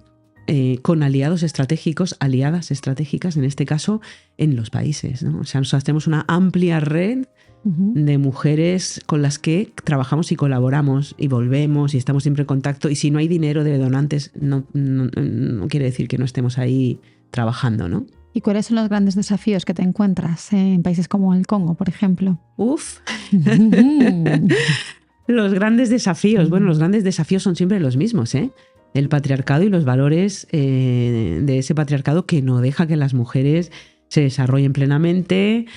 con aliados estratégicos, aliadas estratégicas, en este caso, en los países, ¿no? O sea, nosotros tenemos una amplia red de mujeres con las que trabajamos y colaboramos y volvemos y estamos siempre en contacto. Y si no hay dinero de donantes, no quiere decir que no estemos ahí trabajando, ¿no? ¿Y cuáles son los grandes desafíos que te encuentras en países como el Congo, por ejemplo? Los grandes desafíos. Bueno, los grandes desafíos son siempre los mismos, ¿eh? El patriarcado y los valores de ese patriarcado que no deja que las mujeres se desarrollen plenamente,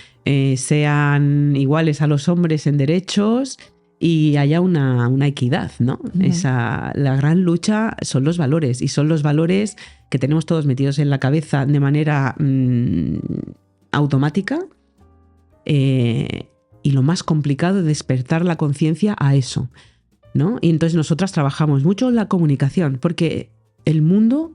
sean iguales a los hombres en derechos y haya una equidad, ¿no? La gran lucha son los valores, y son los valores que tenemos todos metidos en la cabeza de manera automática, y lo más complicado es despertar la conciencia a eso, ¿no? Y entonces nosotras trabajamos mucho en la comunicación, porque el mundo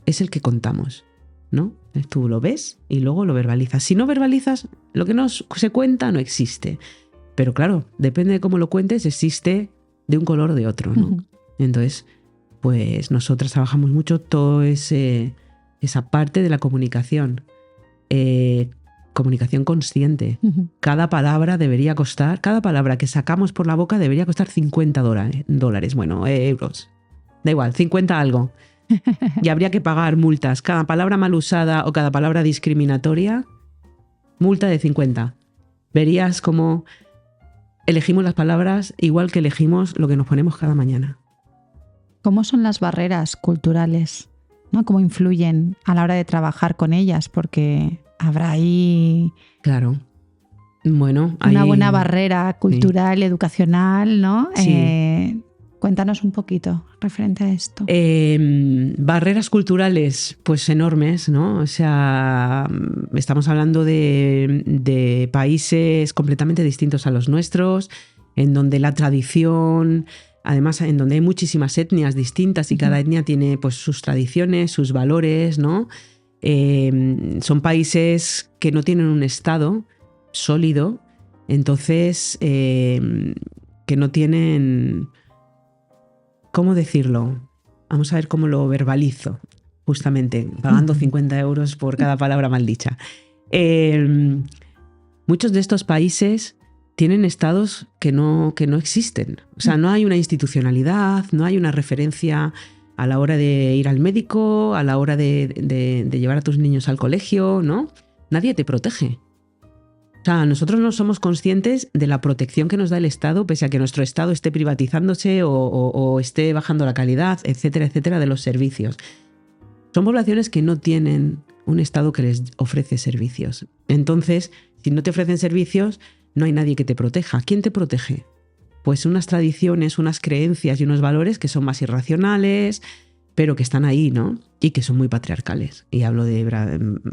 es el que contamos, ¿no? Tú lo ves y luego lo verbalizas. Si no verbalizas, lo que no se cuenta no existe. Pero claro, depende de cómo lo cuentes, existe de un color o de otro, ¿no? Entonces, pues nosotras trabajamos mucho toda esa parte de la comunicación. Comunicación consciente. Cada palabra que sacamos por la boca debería costar $50. Bueno, euros. Da igual, 50 algo. Y habría que pagar multas. Cada palabra mal usada o cada palabra discriminatoria, multa de 50. Verías cómo elegimos las palabras igual que elegimos lo que nos ponemos cada mañana. ¿Cómo son las barreras culturales, ¿no? ¿Cómo influyen a la hora de trabajar con ellas? Porque habrá ahí... Claro. Bueno, una buena barrera cultural, educacional, ¿no? Sí. Cuéntanos un poquito referente a esto. Barreras culturales, pues enormes, ¿no? O sea, estamos hablando de países completamente distintos a los nuestros, en donde la tradición, además en donde hay muchísimas etnias distintas y cada etnia tiene pues sus tradiciones, sus valores, ¿no? Son países que no tienen un Estado sólido, entonces que no tienen... ¿Cómo decirlo? Vamos a ver cómo lo verbalizo, justamente, pagando 50 euros por cada palabra mal dicha. Muchos de estos países tienen estados que no existen. O sea, no hay una institucionalidad, no hay una referencia a la hora de ir al médico, a la hora de llevar a tus niños al colegio, ¿no? Nadie te protege. O sea, nosotros no somos conscientes de la protección que nos da el Estado, pese a que nuestro Estado esté privatizándose o esté bajando la calidad, etcétera, etcétera, de los servicios. Son poblaciones que no tienen un Estado que les ofrece servicios. Entonces, si no te ofrecen servicios, no hay nadie que te proteja. ¿Quién te protege? Pues unas tradiciones, unas creencias y unos valores que son más irracionales, pero que están ahí, ¿no? Y que son muy patriarcales. Y hablo de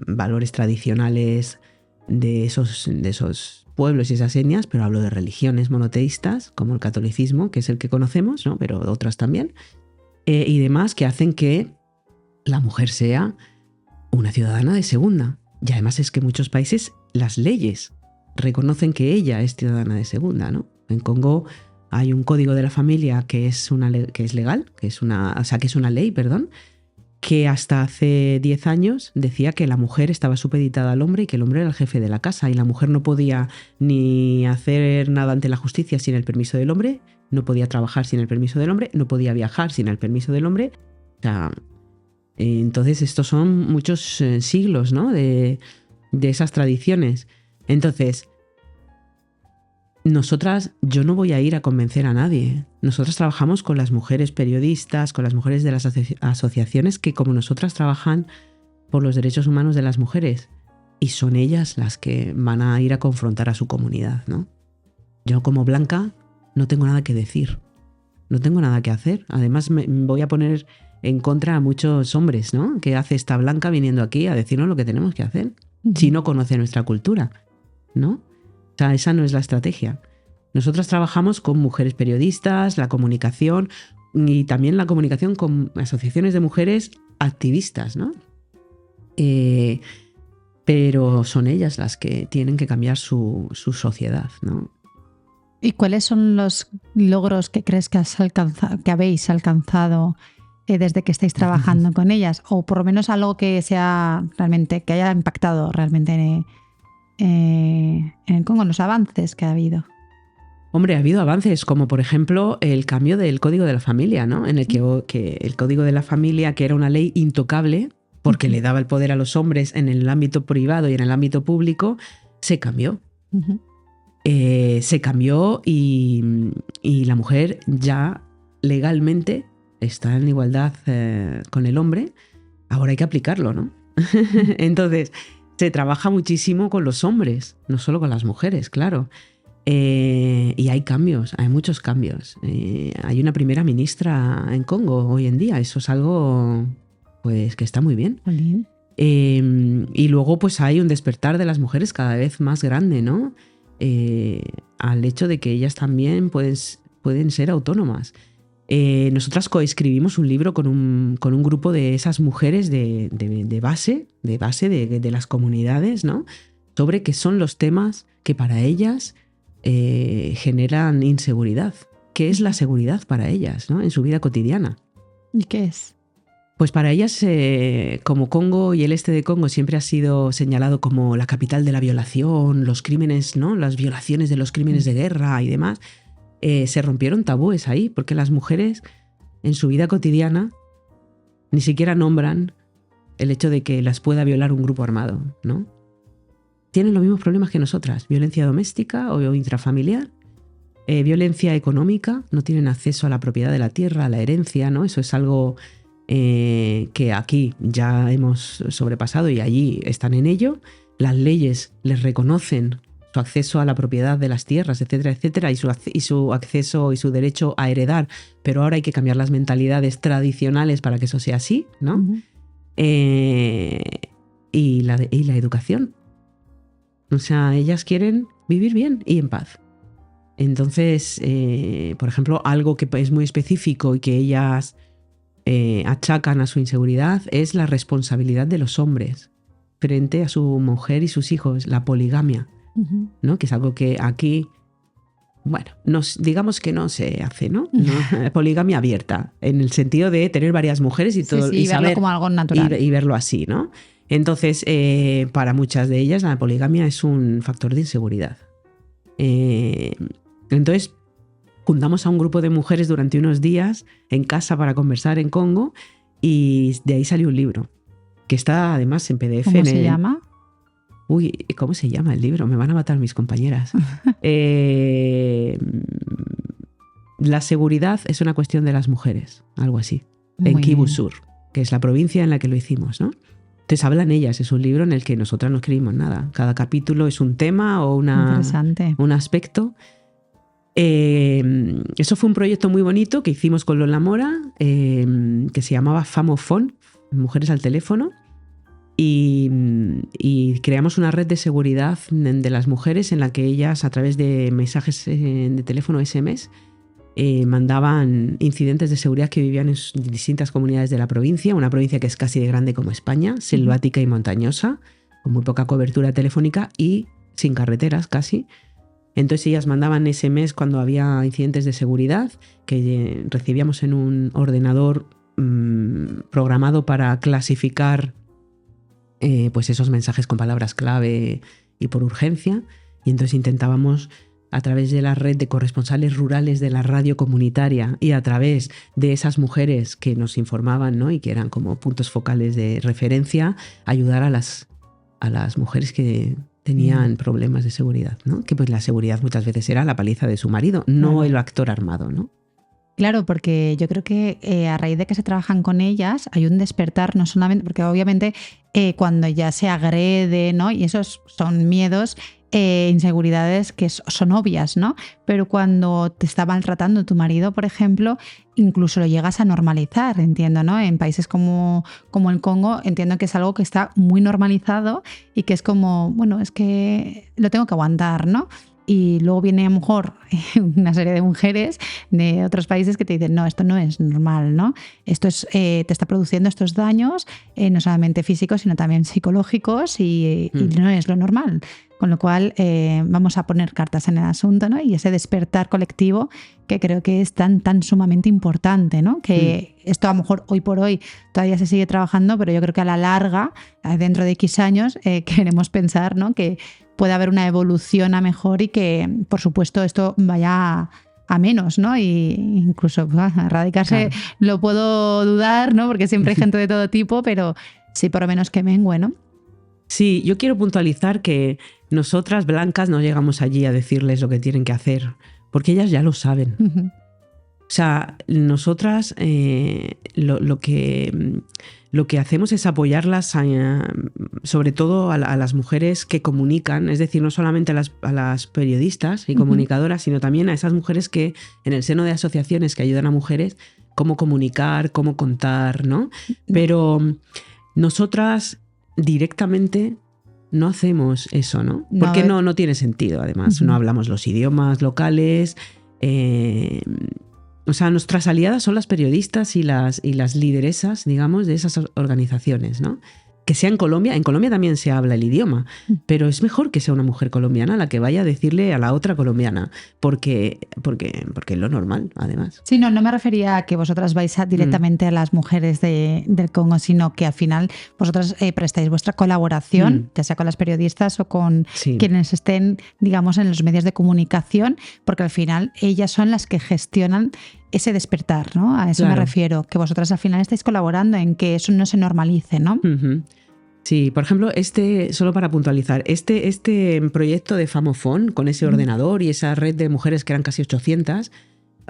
valores tradicionales de esos pueblos y esas etnias, pero hablo de religiones monoteístas, como el catolicismo, que es el que conocemos, ¿no? Pero otras también, y demás, que hacen que la mujer sea una ciudadana de segunda. Y además es que en muchos países las leyes reconocen que ella es ciudadana de segunda, ¿no? En Congo hay un código de la familia que es legal, que es una ley, perdón, que hasta hace 10 años decía que la mujer estaba supeditada al hombre y que el hombre era el jefe de la casa, y la mujer no podía ni hacer nada ante la justicia sin el permiso del hombre, no podía trabajar sin el permiso del hombre, no podía viajar sin el permiso del hombre. O sea, entonces estos son muchos siglos, ¿no? de esas tradiciones. Entonces, yo no voy a ir a convencer a nadie. Nosotras trabajamos con las mujeres periodistas, con las mujeres de las asociaciones que, como nosotras, trabajan por los derechos humanos de las mujeres. Y son ellas las que van a ir a confrontar a su comunidad, ¿no? Yo, como blanca, no tengo nada que decir. No tengo nada que hacer. Además, me voy a poner en contra a muchos hombres, ¿no? ¿Qué hace esta blanca viniendo aquí a decirnos lo que tenemos que hacer? Si no conoce nuestra cultura, ¿no? O sea, esa no es la estrategia. Nosotras trabajamos con mujeres periodistas, la comunicación y también la comunicación con asociaciones de mujeres activistas, ¿no? Pero son ellas las que tienen que cambiar su sociedad, ¿no? ¿Y cuáles son los logros que crees que habéis alcanzado desde que estáis trabajando con ellas? O por lo menos algo que sea realmente, que haya impactado realmente en el Congo, en los avances que ha habido. Hombre, ha habido avances, como por ejemplo el cambio del Código de la Familia, ¿no? En el que el Código de la Familia, que era una ley intocable, porque le daba el poder a los hombres en el ámbito privado y en el ámbito público, se cambió. Se cambió y la mujer ya legalmente está en igualdad con el hombre. Ahora hay que aplicarlo, ¿no? Entonces, se trabaja muchísimo con los hombres, no solo con las mujeres, claro. Y hay cambios, hay muchos cambios. Hay una primera ministra en Congo hoy en día. Eso es algo pues que está muy bien. Y luego pues hay un despertar de las mujeres cada vez más grande, ¿no? Al hecho de que ellas también pueden ser autónomas. Nosotras coescribimos un libro con un grupo de esas mujeres de base de las comunidades, ¿no? Sobre qué son los temas que para ellas generan inseguridad. ¿Qué es la seguridad para ellas, ¿no? En su vida cotidiana? ¿Y qué es? Pues para ellas, como Congo y el este de Congo siempre ha sido señalado como la capital de la violación, los crímenes, ¿no? Las violaciones de los crímenes de guerra y demás, se rompieron tabúes ahí, porque las mujeres en su vida cotidiana ni siquiera nombran el hecho de que las pueda violar un grupo armado, ¿no? Tienen los mismos problemas que nosotras: violencia doméstica o intrafamiliar, violencia económica, no tienen acceso a la propiedad de la tierra, a la herencia, ¿no? Eso es algo que aquí ya hemos sobrepasado y allí están en ello. Las leyes les reconocen su acceso a la propiedad de las tierras, etcétera, etcétera, y su acceso y su derecho a heredar, pero ahora hay que cambiar las mentalidades tradicionales para que eso sea así, ¿no? Uh-huh. Y la educación. O sea, ellas quieren vivir bien y en paz. Entonces, por ejemplo, algo que es muy específico y que ellas achacan a su inseguridad es la responsabilidad de los hombres frente a su mujer y sus hijos, la poligamia, uh-huh, ¿no? Que es algo que aquí, bueno, digamos que no se hace, ¿no? Poligamia abierta, en el sentido de tener varias mujeres y todo, sí, y verlo saber, como algo natural. Y verlo así, ¿no? Entonces, para muchas de ellas la poligamia es un factor de inseguridad. Entonces, juntamos a un grupo de mujeres durante unos días en casa para conversar en Congo y de ahí salió un libro que está además en PDF. ¿Cómo se llama? Uy, ¿cómo se llama el libro? Me van a matar mis compañeras. La seguridad es una cuestión de las mujeres, algo así, en Kivu Sur, que es la provincia en la que lo hicimos, ¿no? Entonces hablan ellas, es un libro en el que nosotras no escribimos nada. Cada capítulo es un tema o un aspecto. Eso fue un proyecto muy bonito que hicimos con Lola Mora, que se llamaba Famofon, Mujeres al Teléfono, y creamos una red de seguridad de las mujeres en la que ellas, a través de mensajes de teléfono SMS, mandaban incidentes de seguridad que vivían en distintas comunidades de la provincia, una provincia que es casi de grande como España, selvática y montañosa, con muy poca cobertura telefónica y sin carreteras casi. Entonces ellas mandaban SMS cuando había incidentes de seguridad que recibíamos en un ordenador programado para clasificar pues esos mensajes con palabras clave y por urgencia, y entonces intentábamos, a través de la red de corresponsales rurales de la radio comunitaria y a través de esas mujeres que nos informaban, ¿no? Y que eran como puntos focales de referencia, ayudar a las mujeres que tenían problemas de seguridad, ¿no? Que pues la seguridad muchas veces era la paliza de su marido, no el actor armado, ¿no? Claro, porque yo creo que a raíz de que se trabajan con ellas hay un despertar, no solamente, porque obviamente cuando ya se agrede, ¿no? Y esos son miedos, inseguridades que son obvias, ¿no? Pero cuando te está maltratando tu marido, por ejemplo, incluso lo llegas a normalizar, entiendo, ¿no? En países como el Congo entiendo que es algo que está muy normalizado y que es como, bueno, es que lo tengo que aguantar, ¿no? y luego viene a lo mejor una serie de mujeres de otros países que te dicen, no, esto no es normal, ¿no? Esto es, te está produciendo estos daños, no solamente físicos, sino también psicológicos y no es lo normal. Con lo cual vamos a poner cartas en el asunto, ¿no? Y ese despertar colectivo que creo que es tan sumamente importante, ¿no? Que esto a lo mejor hoy por hoy todavía se sigue trabajando, pero yo creo que a la larga, dentro de X años, queremos pensar, ¿no? Que puede haber una evolución a mejor y que, por supuesto, esto vaya a menos, ¿no? Y incluso erradicarse, claro, lo puedo dudar, ¿no? Porque siempre hay gente de todo tipo, pero sí por lo menos que mengue, ¿no? Sí, yo quiero puntualizar que nosotras blancas no llegamos allí a decirles lo que tienen que hacer, porque ellas ya lo saben. Uh-huh. O sea, nosotras lo que hacemos es apoyarlas, sobre todo a las mujeres que comunican, es decir, no solamente a las periodistas y comunicadoras, sino también a esas mujeres que en el seno de asociaciones que ayudan a mujeres, cómo comunicar, cómo contar, ¿no? Pero nosotras directamente no hacemos eso, ¿no? Porque no tiene sentido, además. No hablamos los idiomas locales. O sea, nuestras aliadas son las periodistas y las lideresas, digamos, de esas organizaciones, ¿no? Que sea en Colombia también se habla el idioma, pero es mejor que sea una mujer colombiana la que vaya a decirle a la otra colombiana, porque es lo normal, además. Sí, no me refería a que vosotras vais directamente a las mujeres del Congo, sino que al final vosotras prestáis vuestra colaboración, ya sea con las periodistas o con quienes estén, digamos, en los medios de comunicación, porque al final ellas son las que gestionan ese despertar, ¿no? A eso me refiero, que vosotras al final estáis colaborando en que eso no se normalice, ¿no? Uh-huh. Sí, por ejemplo, solo para puntualizar, este proyecto de Famofon, con ese ordenador y esa red de mujeres que eran casi 800,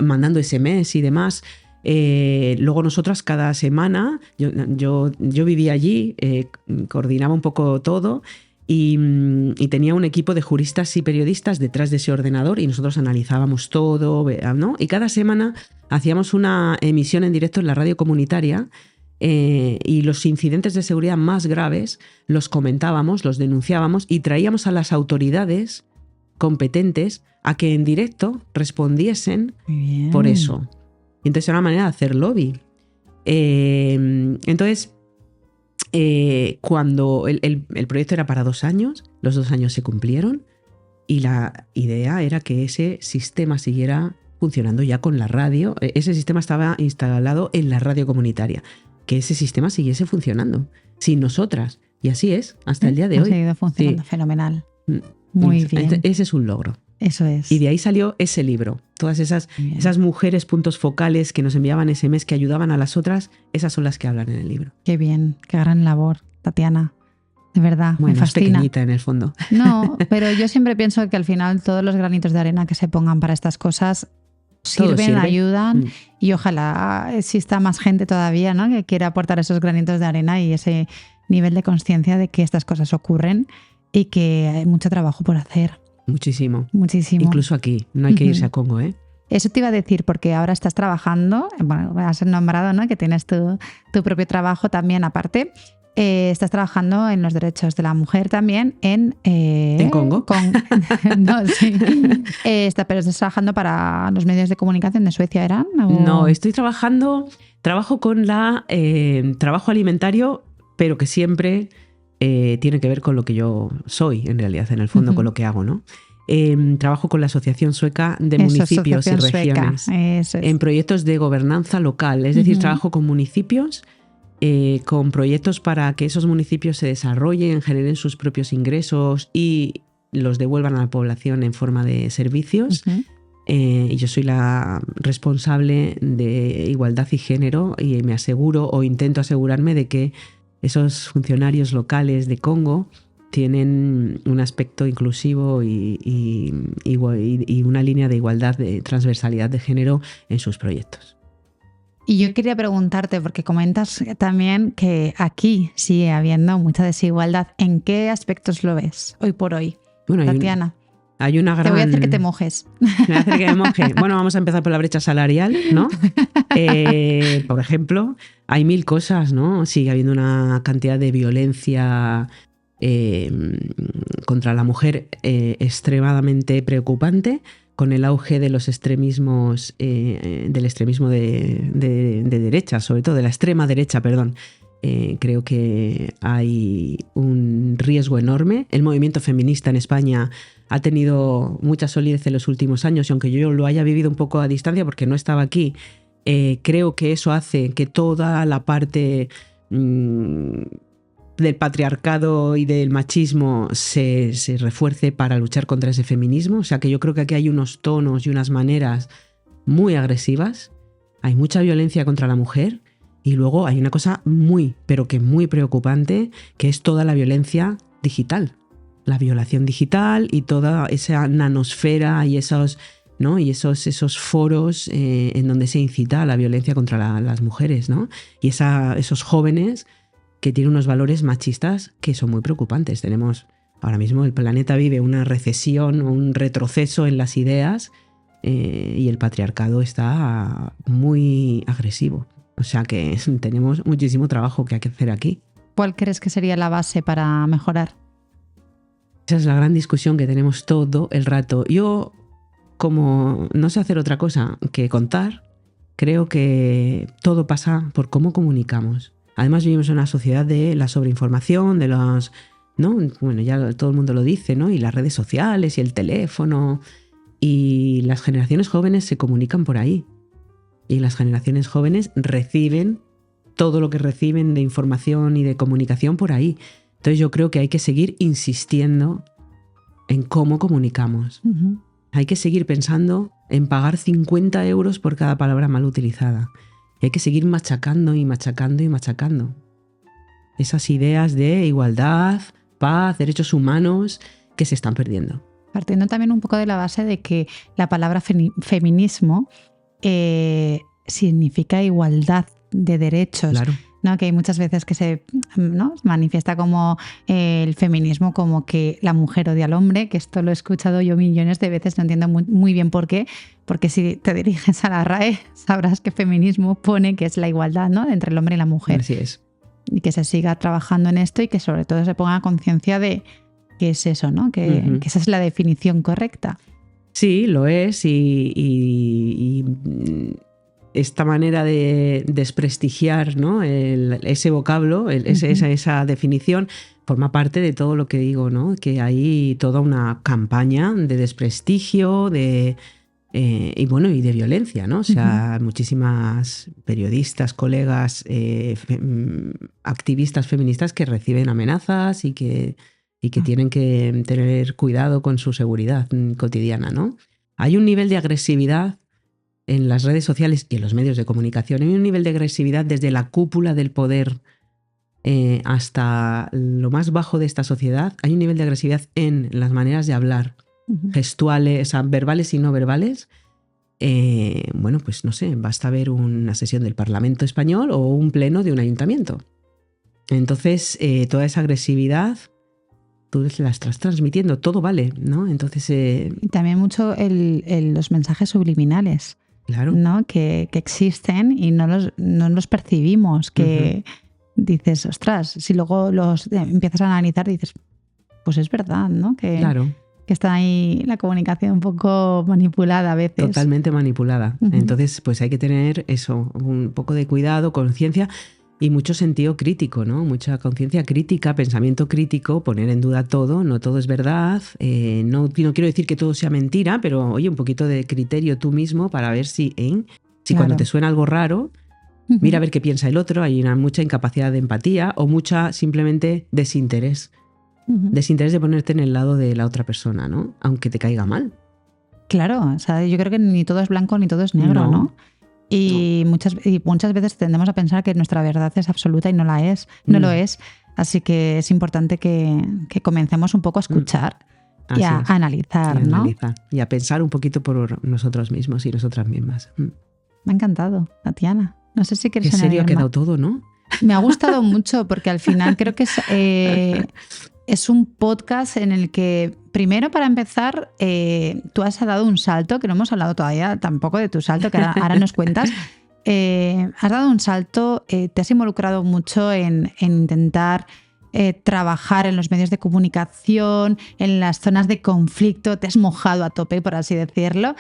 mandando SMS y demás, luego nosotras cada semana, yo vivía allí, coordinaba un poco todo, y tenía un equipo de juristas y periodistas detrás de ese ordenador y nosotros analizábamos todo, ¿no? Y cada semana hacíamos una emisión en directo en la radio comunitaria y los incidentes de seguridad más graves los comentábamos, los denunciábamos y traíamos a las autoridades competentes a que en directo respondiesen por eso. Y entonces era una manera de hacer lobby. Entonces, cuando el proyecto era para 2 años, los 2 años se cumplieron y la idea era que ese sistema siguiera funcionando ya con la radio. Ese sistema estaba instalado en la radio comunitaria, que ese sistema siguiese funcionando sin nosotras. Y así es, hasta el día de hoy. Ha seguido funcionando fenomenal. Muy bien. Ese es un logro. Eso es. Y de ahí salió ese libro. Todas esas mujeres puntos focales que nos enviaban SMS que ayudaban a las otras, esas son las que hablan en el libro. Qué bien, qué gran labor, Tatiana. De verdad, bueno, me fascina. Es pequeñita en el fondo. No, pero yo siempre pienso que al final todos los granitos de arena que se pongan para estas cosas sirven, ayudan y ojalá exista más gente todavía, ¿no? Que quiera aportar esos granitos de arena y ese nivel de conciencia de que estas cosas ocurren y que hay mucho trabajo por hacer. Muchísimo. Muchísimo. Incluso aquí, no hay que irse a Congo, ¿eh? Eso te iba a decir, porque ahora estás trabajando, bueno, has nombrado, ¿no? Que tienes tu propio trabajo también aparte. Estás trabajando en los derechos de la mujer también en Congo. No, sí. Pero estás trabajando para los medios de comunicación de Suecia, ¿eran? ¿O? No, trabajo con trabajo alimentario, pero que siempre tiene que ver con lo que yo soy, en realidad, en el fondo, con lo que hago, ¿no? Trabajo con la Asociación Sueca de Municipios y Regiones en proyectos de gobernanza local, es decir, trabajo con municipios, con proyectos para que esos municipios se desarrollen, generen sus propios ingresos y los devuelvan a la población en forma de servicios. Y yo soy la responsable de igualdad y género y me aseguro o intento asegurarme de que esos funcionarios locales de Congo tienen un aspecto inclusivo y una línea de igualdad, de transversalidad de género en sus proyectos. Y yo quería preguntarte, porque comentas también que aquí sigue habiendo mucha desigualdad. ¿En qué aspectos lo ves hoy por hoy, bueno, Tatiana? Hay una gran... Te voy a hacer que te mojes. Me voy a hacer que me moje. Bueno, vamos a empezar por la brecha salarial, ¿no? Por ejemplo, hay 1000 cosas, ¿no? Sigue habiendo una cantidad de violencia contra la mujer extremadamente preocupante, con el auge de los extremismos, del extremismo de derecha, sobre todo de la extrema derecha, perdón. Creo que hay un riesgo enorme. El movimiento feminista en España ha tenido mucha solidez en los últimos años y aunque yo lo haya vivido un poco a distancia porque no estaba aquí, creo que eso hace que toda la parte del patriarcado y del machismo se refuerce para luchar contra ese feminismo. O sea que yo creo que aquí hay unos tonos y unas maneras muy agresivas. Hay mucha violencia contra la mujer y luego hay una cosa muy, pero que muy preocupante, que es toda la violencia digital. La violación digital y toda esa nanosfera y esos, ¿no? Y esos foros en donde se incita a la violencia contra las mujeres, ¿no? Y esos jóvenes que tienen unos valores machistas que son muy preocupantes. Tenemos ahora mismo, el planeta vive una recesión, un retroceso en las ideas y el patriarcado está muy agresivo. O sea que tenemos muchísimo trabajo que hay que hacer aquí. ¿Cuál crees que sería la base para mejorar? Esa es la gran discusión que tenemos todo el rato. Yo, como no sé hacer otra cosa que contar, creo que todo pasa por cómo comunicamos. Además vivimos en una sociedad de la sobreinformación, de los, ¿no? Bueno, ya todo el mundo lo dice, ¿no? Y las redes sociales y el teléfono. Y las generaciones jóvenes se comunican por ahí. Y las generaciones jóvenes reciben todo lo que reciben de información y de comunicación por ahí. Entonces yo creo que hay que seguir insistiendo en cómo comunicamos. Uh-huh. Hay que seguir pensando en pagar 50 euros por cada palabra mal utilizada. Y hay que seguir machacando y machacando y machacando esas ideas de igualdad, paz, derechos humanos que se están perdiendo. Partiendo también un poco de la base de que la palabra feminismo significa igualdad de derechos. Claro. ¿No? Que hay muchas veces que se manifiesta como el feminismo como que la mujer odia al hombre, que esto lo he escuchado yo millones de veces, no entiendo muy bien por qué, porque si te diriges a la RAE sabrás que feminismo pone que es la igualdad, ¿no? Entre el hombre y la mujer. Así es. Y que se siga trabajando en esto y que sobre todo se ponga conciencia de qué es eso, ¿no? Que esa es la definición correcta. Sí, lo es y esta manera de desprestigiar, ¿no? ese vocablo, esa definición, forma parte de todo lo que digo, ¿no? Que hay toda una campaña de desprestigio y de violencia, ¿no? O sea, muchísimas periodistas, colegas, activistas feministas que reciben amenazas y que tienen que tener cuidado con su seguridad cotidiana, ¿no? Hay un nivel de agresividad en las redes sociales y en los medios de comunicación. Hay un nivel de agresividad desde la cúpula del poder hasta lo más bajo de esta sociedad. Hay un nivel de agresividad en las maneras de hablar, gestuales, verbales y no verbales. Pues no sé, basta ver una sesión del Parlamento Español o un pleno de un ayuntamiento. Entonces, toda esa agresividad tú la estás transmitiendo, todo vale, ¿no? Entonces... Y también mucho los mensajes subliminales. Claro. ¿No? Que existen y no los percibimos, que dices, ostras, si luego los empiezas a analizar dices, pues es verdad, ¿no? Que está ahí la comunicación un poco manipulada a veces. Totalmente manipulada. Entonces, pues hay que tener eso, un poco de cuidado, conciencia y mucho sentido crítico, ¿no? Mucha conciencia crítica, pensamiento crítico, poner en duda todo, no todo es verdad. No quiero decir que todo sea mentira, pero oye, un poquito de criterio tú mismo para ver si cuando te suena algo raro, mira a ver qué piensa el otro. Hay mucha incapacidad de empatía o mucha simplemente desinterés. Desinterés de ponerte en el lado de la otra persona, ¿no? Aunque te caiga mal. Claro, o sea, yo creo que ni todo es blanco ni todo es negro, ¿no? Y muchas veces tendemos a pensar que nuestra verdad es absoluta y no la es, no lo es. Así que es importante que comencemos un poco a escuchar y a analizar, ¿no? Y a pensar un poquito por nosotros mismos y nosotras mismas. Me ha encantado, Tatiana. No sé si quieres añadir. Qué serio ha quedado todo, ¿no? Me ha gustado mucho porque al final creo que es un podcast en el que, primero, para empezar, tú has dado un salto, que no hemos hablado todavía tampoco de tu salto, que ahora nos cuentas. Has dado un salto, te has involucrado mucho en intentar trabajar en los medios de comunicación, en las zonas de conflicto, te has mojado a tope, por así decirlo.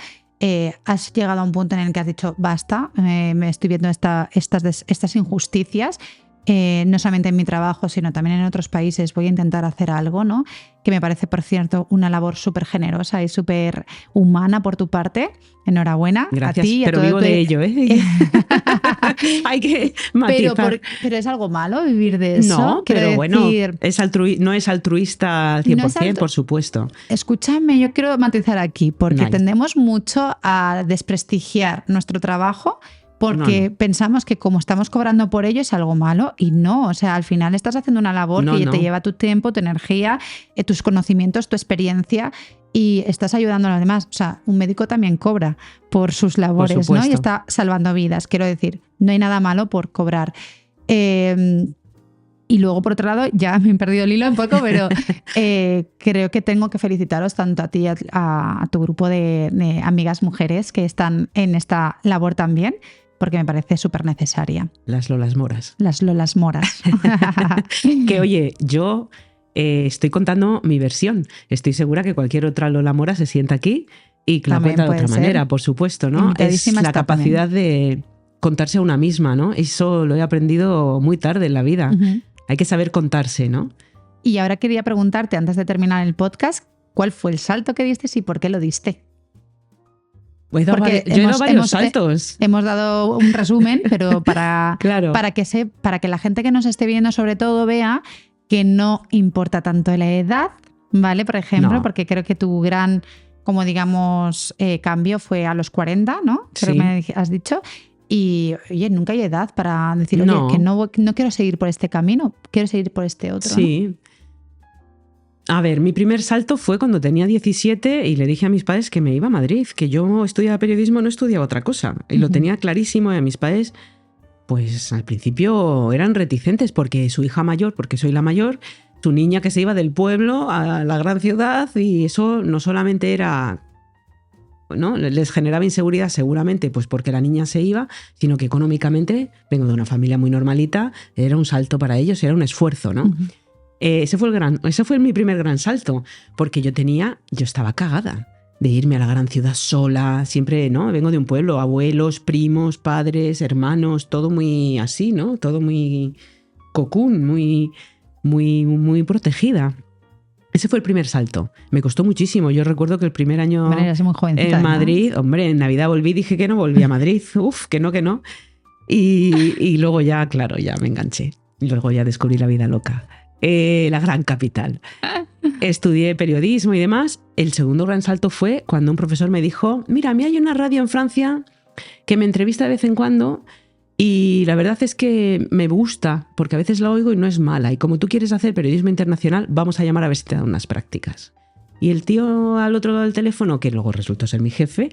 Has llegado a un punto en el que has dicho, basta, me estoy viendo estas injusticias. No solamente en mi trabajo, sino también en otros países, voy a intentar hacer algo, ¿no? Que me parece, por cierto, una labor súper generosa y súper humana por tu parte. Enhorabuena. Gracias, a ti y pero a todo vivo de ello, ¿eh? Hay que matizar. Pero es algo malo vivir de eso. No, pero bueno, no es altruista al 100%, no es por supuesto. Escúchame, yo quiero matizar aquí, porque Vale. tendemos mucho a desprestigiar nuestro trabajo porque pensamos que como estamos cobrando por ello es algo malo y no, o sea, al final estás haciendo una labor que te lleva tu tiempo, tu energía, tus conocimientos, tu experiencia y estás ayudando a los demás. O sea, un médico también cobra por sus labores, ¿no? Y está salvando vidas, quiero decir, no hay nada malo por cobrar. Y luego, por otro lado, ya me he perdido el hilo un poco, pero creo que tengo que felicitaros tanto a ti y a tu grupo de amigas mujeres que están en esta labor también, porque me parece súper necesaria. Las Lolas Moras. Las Lolas Moras. Que oye, yo estoy contando mi versión. Estoy segura que cualquier otra Lola Mora se sienta aquí y que la cuenta de otra manera, por supuesto, ¿no? Es la capacidad de contarse a una misma, ¿no? Eso lo he aprendido muy tarde en la vida. Hay que saber contarse, ¿no? Y ahora quería preguntarte, antes de terminar el podcast, ¿cuál fue el salto que diste y por qué lo diste? Yo he dado varios saltos. Hemos dado un resumen, pero claro. para que la gente que nos esté viendo sobre todo vea que no importa tanto la edad, ¿vale? Por ejemplo, porque creo que tu gran, como digamos, cambio fue a los 40, ¿no? Creo que me has dicho. Y, oye, nunca hay edad para decir, oye, que no quiero seguir por este camino, quiero seguir por este otro. Sí. ¿No? A ver, mi primer salto fue cuando tenía 17 y le dije a mis padres que me iba a Madrid, que yo estudiaba periodismo, no estudiaba otra cosa. Y lo tenía clarísimo y a mis padres, pues al principio eran reticentes porque su hija mayor, porque soy la mayor, su niña que se iba del pueblo a la gran ciudad y eso no solamente era... ¿no? Les generaba inseguridad seguramente pues porque la niña se iba, sino que económicamente, vengo de una familia muy normalita, era un salto para ellos, era un esfuerzo, ¿no? Ese fue mi primer gran salto, porque yo estaba cagada de irme a la gran ciudad sola, siempre, ¿no? Vengo de un pueblo, abuelos, primos, padres, hermanos, todo muy así, ¿no? Todo muy cocoon, muy, muy, muy protegida. Ese fue el primer salto. Me costó muchísimo. Yo recuerdo que el primer año en Madrid, hombre, en Navidad volví y dije que no volví a Madrid. Uf, que no. Y luego ya, claro, ya me enganché. Luego ya descubrí la vida loca. La gran capital. Estudié periodismo y demás. El segundo gran salto fue cuando un profesor me dijo, mira, a mí hay una radio en Francia que me entrevista de vez en cuando y la verdad es que me gusta, porque a veces la oigo y no es mala. Y como tú quieres hacer periodismo internacional, vamos a llamar a ver si te dan unas prácticas. Y el tío al otro lado del teléfono, que luego resultó ser mi jefe,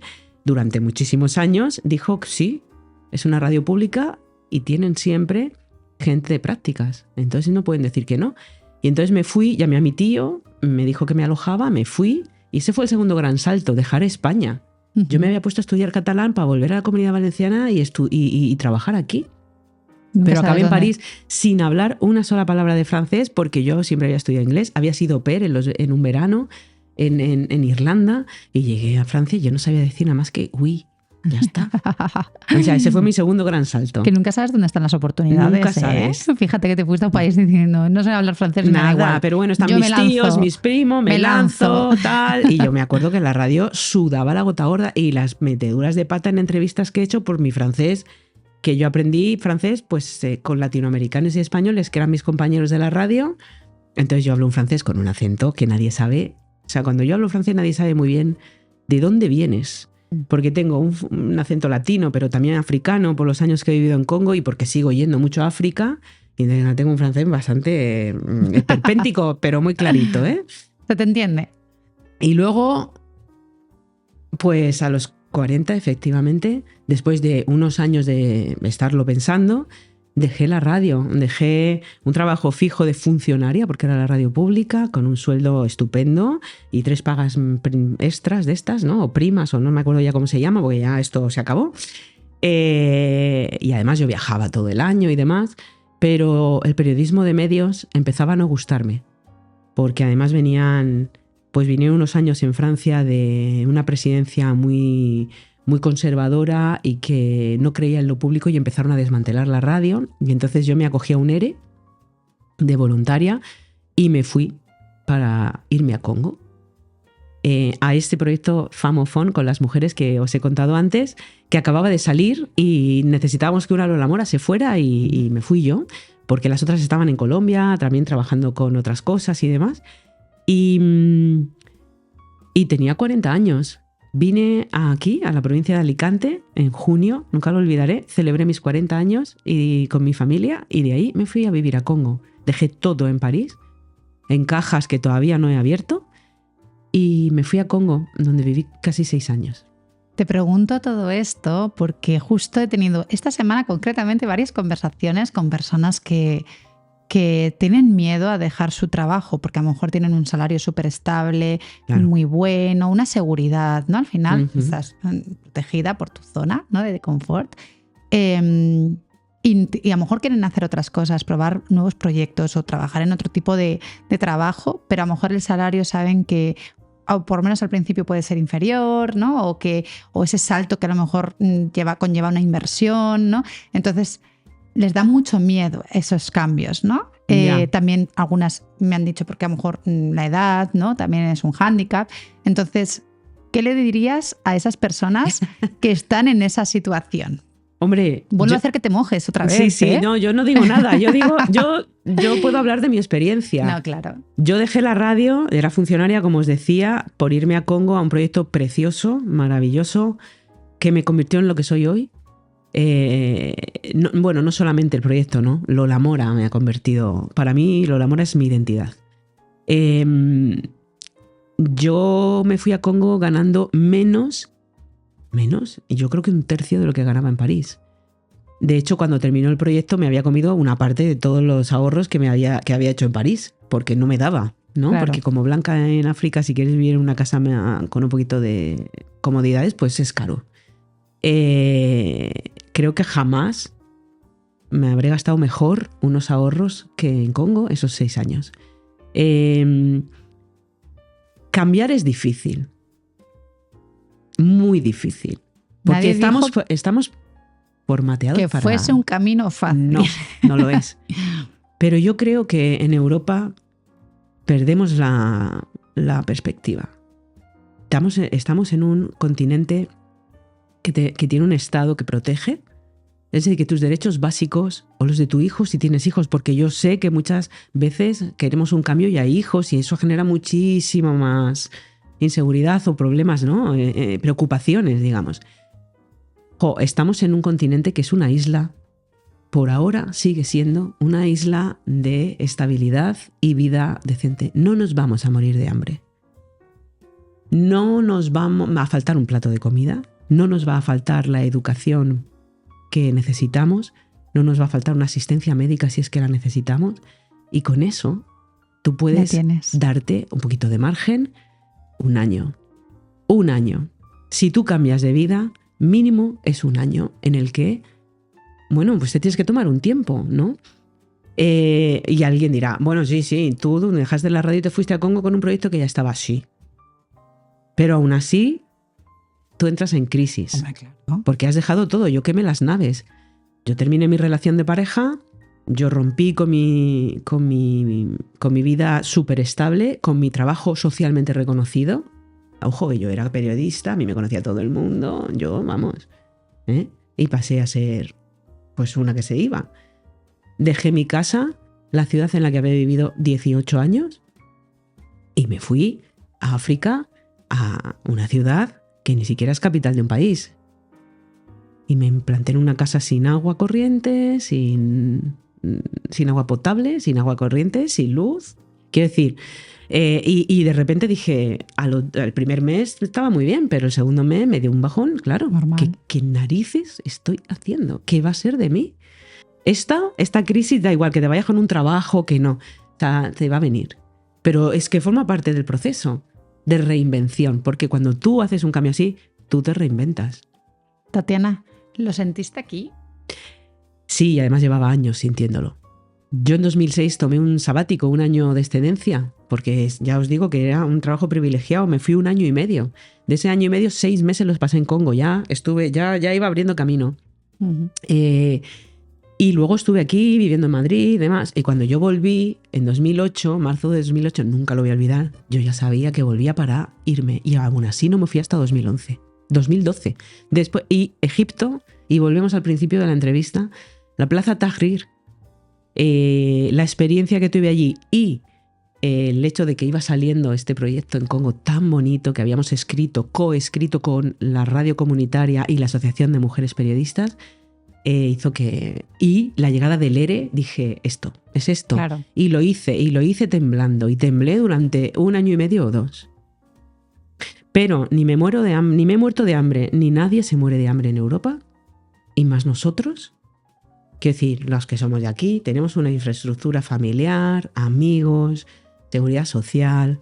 durante muchísimos años, dijo que sí, es una radio pública y tienen siempre gente de prácticas. Entonces no pueden decir que no. Y entonces me fui, llamé a mi tío, me dijo que me alojaba, me fui. Y ese fue el segundo gran salto, dejar España. Yo me había puesto a estudiar catalán para volver a la Comunidad Valenciana y trabajar aquí. Pero acabé en París sin hablar una sola palabra de francés porque yo siempre había estudiado inglés. Había sido au pair en un verano en Irlanda y llegué a Francia y yo no sabía decir nada más que oui, ya está. O sea, ese fue mi segundo gran salto. Que nunca sabes dónde están las oportunidades. Nunca sabes. Fíjate que te fuiste a un país diciendo, no sé hablar francés. Nada, igual. Pero bueno, están mis tíos, mis primos, me lanzo, tal. Y yo me acuerdo que en la radio sudaba la gota gorda y las meteduras de pata en entrevistas que he hecho por mi francés, que yo aprendí francés pues con latinoamericanos y españoles que eran mis compañeros de la radio. Entonces yo hablo un francés con un acento que nadie sabe. O sea, cuando yo hablo francés nadie sabe muy bien de dónde vienes. Porque tengo un acento latino, pero también africano por los años que he vivido en Congo y porque sigo yendo mucho a África. Y tengo un francés bastante esperpéntico, pero muy clarito, ¿eh? ¿Se te entiende? Y luego, pues a los 40, efectivamente, después de unos años de estarlo pensando, dejé la radio, dejé un trabajo fijo de funcionaria, porque era la radio pública, con un sueldo estupendo y 3 pagas extras de estas, ¿no? O primas, o no me acuerdo ya cómo se llama, porque ya esto se acabó. Y además yo viajaba todo el año y demás. pero el periodismo de medios empezaba a no gustarme, porque además vinieron unos años en Francia de una presidencia muy, muy conservadora y que no creía en lo público y empezaron a desmantelar la radio, y entonces yo me acogí a un ERE de voluntaria y me fui para irme a Congo. A este proyecto Famofon con las mujeres que os he contado antes, que acababa de salir y necesitábamos que una Lola Mora se fuera y me fui yo, porque las otras estaban en Colombia, también trabajando con otras cosas y demás. Y tenía 40 años. Vine aquí, a la provincia de Alicante, en junio, nunca lo olvidaré, celebré mis 40 años con mi familia y de ahí me fui a vivir a Congo. Dejé todo en París, en cajas que todavía no he abierto, y me fui a Congo, donde viví casi 6 años. Te pregunto todo esto porque justo he tenido esta semana concretamente varias conversaciones con personas que tienen miedo a dejar su trabajo porque a lo mejor tienen un salario súper estable, claro, muy bueno, una seguridad, ¿no? Al final estás protegida por tu zona, ¿no?, de confort. Y a lo mejor quieren hacer otras cosas, probar nuevos proyectos o trabajar en otro tipo de trabajo, pero a lo mejor el salario saben que, o por lo menos al principio, puede ser inferior, ¿no? O ese salto que a lo mejor conlleva una inversión, ¿no? Entonces les da mucho miedo esos cambios, ¿no? También algunas me han dicho porque a lo mejor la edad, ¿no?, también es un hándicap. Entonces, ¿qué le dirías a esas personas que están en esa situación? Hombre, vuelvo a hacer que te mojes otra vez. Sí, sí, no, yo no digo nada. Yo puedo hablar de mi experiencia. No, claro. Yo dejé la radio, era funcionaria, como os decía, por irme a Congo a un proyecto precioso, maravilloso, que me convirtió en lo que soy hoy. No solamente el proyecto, ¿no? Lola Mora me ha convertido. Para mí, Lola Mora es mi identidad. Yo me fui a Congo ganando menos, y yo creo que 1/3 de lo que ganaba en París. De hecho, cuando terminó el proyecto me había comido una parte de todos los ahorros que había hecho en París, porque no me daba, ¿no? Claro. Porque como blanca en África, si quieres vivir en una casa con un poquito de comodidades, pues es caro. Creo que jamás me habré gastado mejor unos ahorros que en Congo esos 6 años. Cambiar es difícil. Muy difícil. Porque estamos formateados que para... fuese un camino fácil. No lo es. Pero yo creo que en Europa perdemos la perspectiva. Estamos en un continente que tiene un Estado que protege, es decir, que tus derechos básicos o los de tu hijo, si tienes hijos, porque yo sé que muchas veces queremos un cambio y hay hijos y eso genera muchísimo más inseguridad o problemas, ¿no? Preocupaciones, digamos. Estamos en un continente que es una isla, por ahora sigue siendo una isla de estabilidad y vida decente. No nos vamos a morir de hambre. No nos va a faltar un plato de comida, no nos va a faltar la educación que necesitamos, no nos va a faltar una asistencia médica si es que la necesitamos, y con eso tú puedes darte un poquito de margen. Un año. Si tú cambias de vida, mínimo es un año en el que, bueno, pues te tienes que tomar un tiempo, ¿no? Y alguien dirá, bueno, sí, tú dejaste la radio y te fuiste a Congo con un proyecto que ya estaba así. Pero aún así, tú entras en crisis. Hombre, claro. Porque has dejado todo. Yo quemé las naves. Yo terminé mi relación de pareja, yo rompí con mi vida súper estable, con mi trabajo socialmente reconocido. Ojo, que yo era periodista, a mí me conocía todo el mundo, y pasé a ser pues una que se iba. Dejé mi casa, la ciudad en la que había vivido 18 años, y me fui a África, a una ciudad que ni siquiera es capital de un país. Y me implanté en una casa sin agua corriente, sin agua potable, sin agua corriente, sin luz. Quiero decir, y de repente dije, al primer mes estaba muy bien, pero el segundo mes me dio un bajón, claro. ¿Qué narices estoy haciendo? ¿Qué va a ser de mí? Esta crisis da igual que te vayas con un trabajo, que no, te va a venir. Pero es que forma parte del proceso de reinvención, porque cuando tú haces un cambio así, tú te reinventas. Tatiana, ¿lo sentiste aquí? Sí, y además llevaba años sintiéndolo. Yo en 2006 tomé un sabático, un año de excedencia, porque ya os digo que era un trabajo privilegiado. Me fui 1 año y medio. De ese año y medio, 6 meses los pasé en Congo. Ya iba abriendo camino. Ujú. Y luego estuve aquí viviendo en Madrid y demás. Y cuando yo volví en 2008, marzo de 2008, nunca lo voy a olvidar, yo ya sabía que volvía para irme. Y aún así no me fui hasta 2012. Después, y Egipto, y volvemos al principio de la entrevista, la Plaza Tahrir, la experiencia que tuve allí y el hecho de que iba saliendo este proyecto en Congo tan bonito que habíamos coescrito con la radio comunitaria y la Asociación de Mujeres Periodistas, hizo que... Y la llegada del ERE, dije, esto, es esto. Claro. Y lo hice temblando, y temblé durante 1 año y medio o 2. Pero ni me he muerto de hambre, ni nadie se muere de hambre en Europa, y más nosotros. Quiero decir, los que somos de aquí, tenemos una infraestructura familiar, amigos, seguridad social.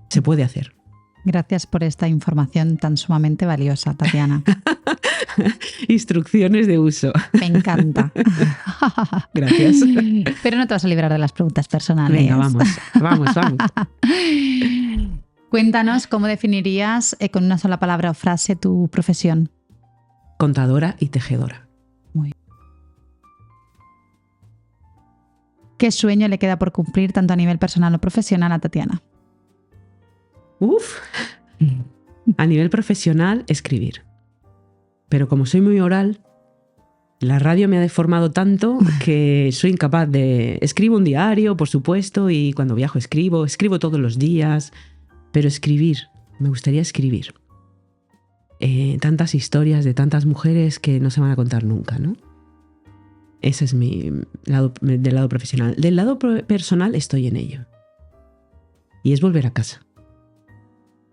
Se puede hacer. Gracias por esta información tan sumamente valiosa, Tatiana. Instrucciones de uso. Me encanta. Gracias. Pero no te vas a librar de las preguntas personales. Venga, vamos. Cuéntanos cómo definirías con una sola palabra o frase tu profesión. Contadora y tejedora. Muy bien. ¿Qué sueño le queda por cumplir tanto a nivel personal o profesional a Tatiana? A nivel profesional, escribir. Pero como soy muy oral, la radio me ha deformado tanto que soy incapaz de... Escribo un diario, por supuesto, y cuando viajo escribo todos los días, pero escribir, me gustaría escribir. Tantas historias de tantas mujeres que no se van a contar nunca, ¿no? Ese es del lado profesional. Del lado personal estoy en ello. Y es volver a casa.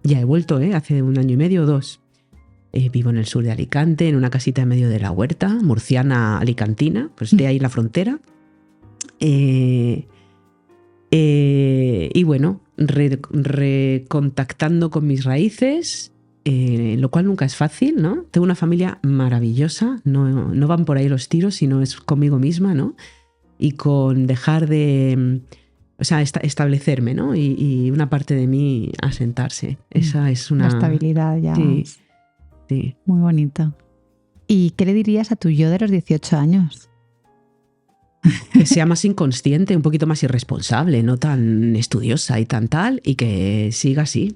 Ya he vuelto, hace 1 año y medio o 2. Vivo en el sur de Alicante, en una casita en medio de la huerta, murciana alicantina, pues de ahí la frontera. Y bueno, recontactando con mis raíces, lo cual nunca es fácil, ¿no? Tengo una familia maravillosa, no van por ahí los tiros, sino es conmigo misma, ¿no? Y con dejar de... O sea, establecerme, ¿no? Y una parte de mí asentarse. Esa es una... La estabilidad ya. Sí. Muy bonito. ¿Y qué le dirías a tu yo de los 18 años? Que sea más inconsciente, un poquito más irresponsable, no tan estudiosa y tan tal, y que siga así.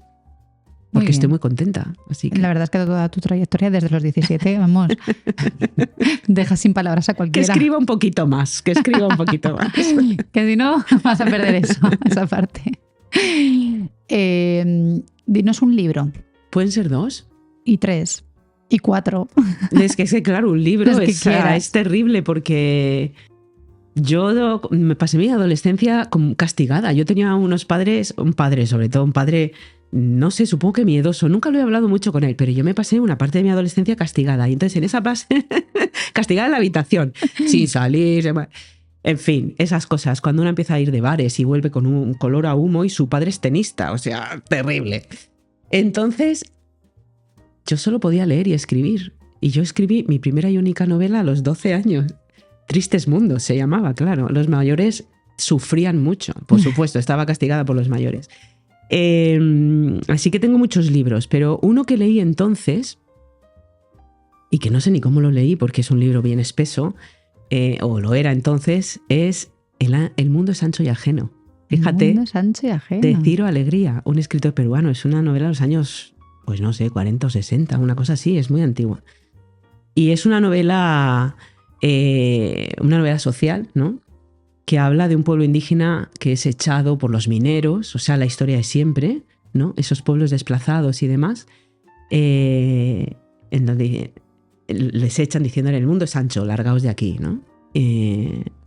Porque estoy muy contenta. Así que... La verdad es que toda tu trayectoria desde los 17, vamos, deja sin palabras a cualquiera. Que escriba un poquito más. Que si no, vas a perder esa parte. Dinos un libro. ¿Pueden ser 2? Y 3. Y 4. Es que claro, un libro es terrible porque... Yo me pasé mi adolescencia castigada. Yo tenía un padre, no sé, supongo que miedoso. Nunca lo he hablado mucho con él, pero yo me pasé una parte de mi adolescencia castigada. Y entonces en esa fase, castigada en la habitación, sin salir. En fin, esas cosas. Cuando uno empieza a ir de bares y vuelve con un color a humo y su padre es tenista. O sea, terrible. Entonces, yo solo podía leer y escribir. Y yo escribí mi primera y única novela a los 12 años. Tristes Mundos se llamaba, claro. Los mayores sufrían mucho, por supuesto, estaba castigada por los mayores. Así que tengo muchos libros, pero uno que leí entonces, y que no sé ni cómo lo leí porque es un libro bien espeso, o lo era entonces, es El mundo es ancho y ajeno. Fíjate, El mundo es ancho y ajeno. De Ciro Alegría, un escritor peruano. Es una novela de los años, pues no sé, 40 o 60, una cosa así, es muy antigua. Y es una novela social, ¿no? Que habla de un pueblo indígena que es echado por los mineros, o sea, la historia de siempre, ¿no? Esos pueblos desplazados y demás, en donde les echan diciéndole el mundo es ancho, largaos de aquí, ¿no?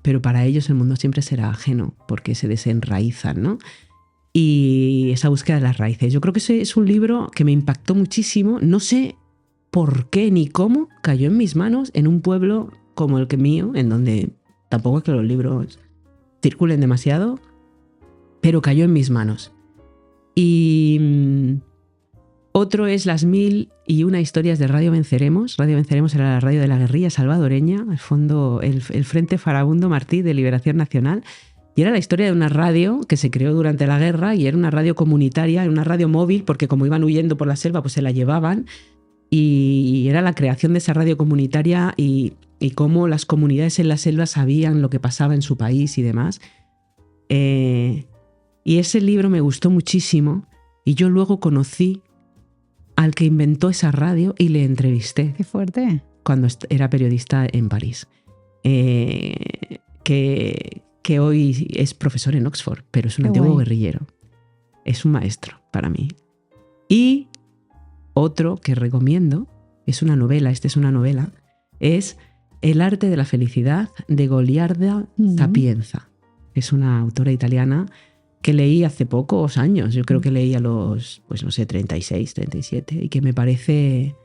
Pero para ellos el mundo siempre será ajeno porque se desenraizan, ¿no? Y esa búsqueda de las raíces. Yo creo que ese es un libro que me impactó muchísimo. No sé por qué ni cómo cayó en mis manos en un pueblo como el que mío, en donde tampoco es que los libros circulen demasiado, pero cayó en mis manos. Y Otro es Las 1001 historias de Radio Venceremos. Radio Venceremos era la radio de la guerrilla salvadoreña, el Frente Farabundo Martí de Liberación Nacional. Y era la historia de una radio que se creó durante la guerra y era una radio comunitaria, una radio móvil, porque como iban huyendo por la selva, pues se la llevaban. Y era la creación de esa radio comunitaria y cómo las comunidades en la selva sabían lo que pasaba en su país y demás. Y ese libro me gustó muchísimo y yo luego conocí al que inventó esa radio y le entrevisté. ¡Qué fuerte! Cuando era periodista en París. Que hoy es profesor en Oxford, pero es un antiguo guerrillero. Es un maestro para mí. Y otro que recomiendo, es una novela, es El arte de la felicidad de Goliarda Sapienza. Es una autora italiana que leí hace pocos años. Yo creo que leí a los, 36, 37, y que me parece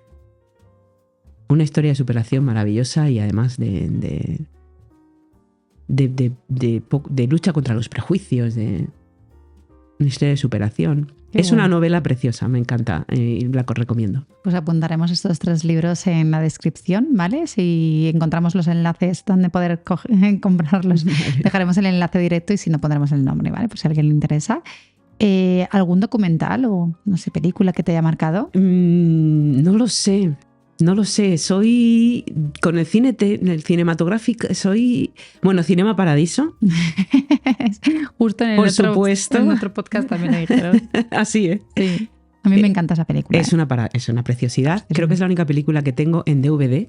una historia de superación maravillosa y además de lucha contra los prejuicios, de una historia de superación. Es una novela preciosa, me encanta y la recomiendo. Pues apuntaremos estos 3 libros en la descripción, ¿vale? Si encontramos los enlaces donde poder comprarlos, dejaremos el enlace directo y si no pondremos el nombre, ¿vale? Pues si a alguien le interesa. ¿Algún documental o, no sé, película que te haya marcado? No lo sé. Soy con el cine, el cinematográfico, Cinema Paradiso. Justo en Por supuesto. En otro podcast también lo dijeron. Así es. Sí. A mí me encanta esa película. Es una preciosidad. Creo que es la única película que tengo en DVD.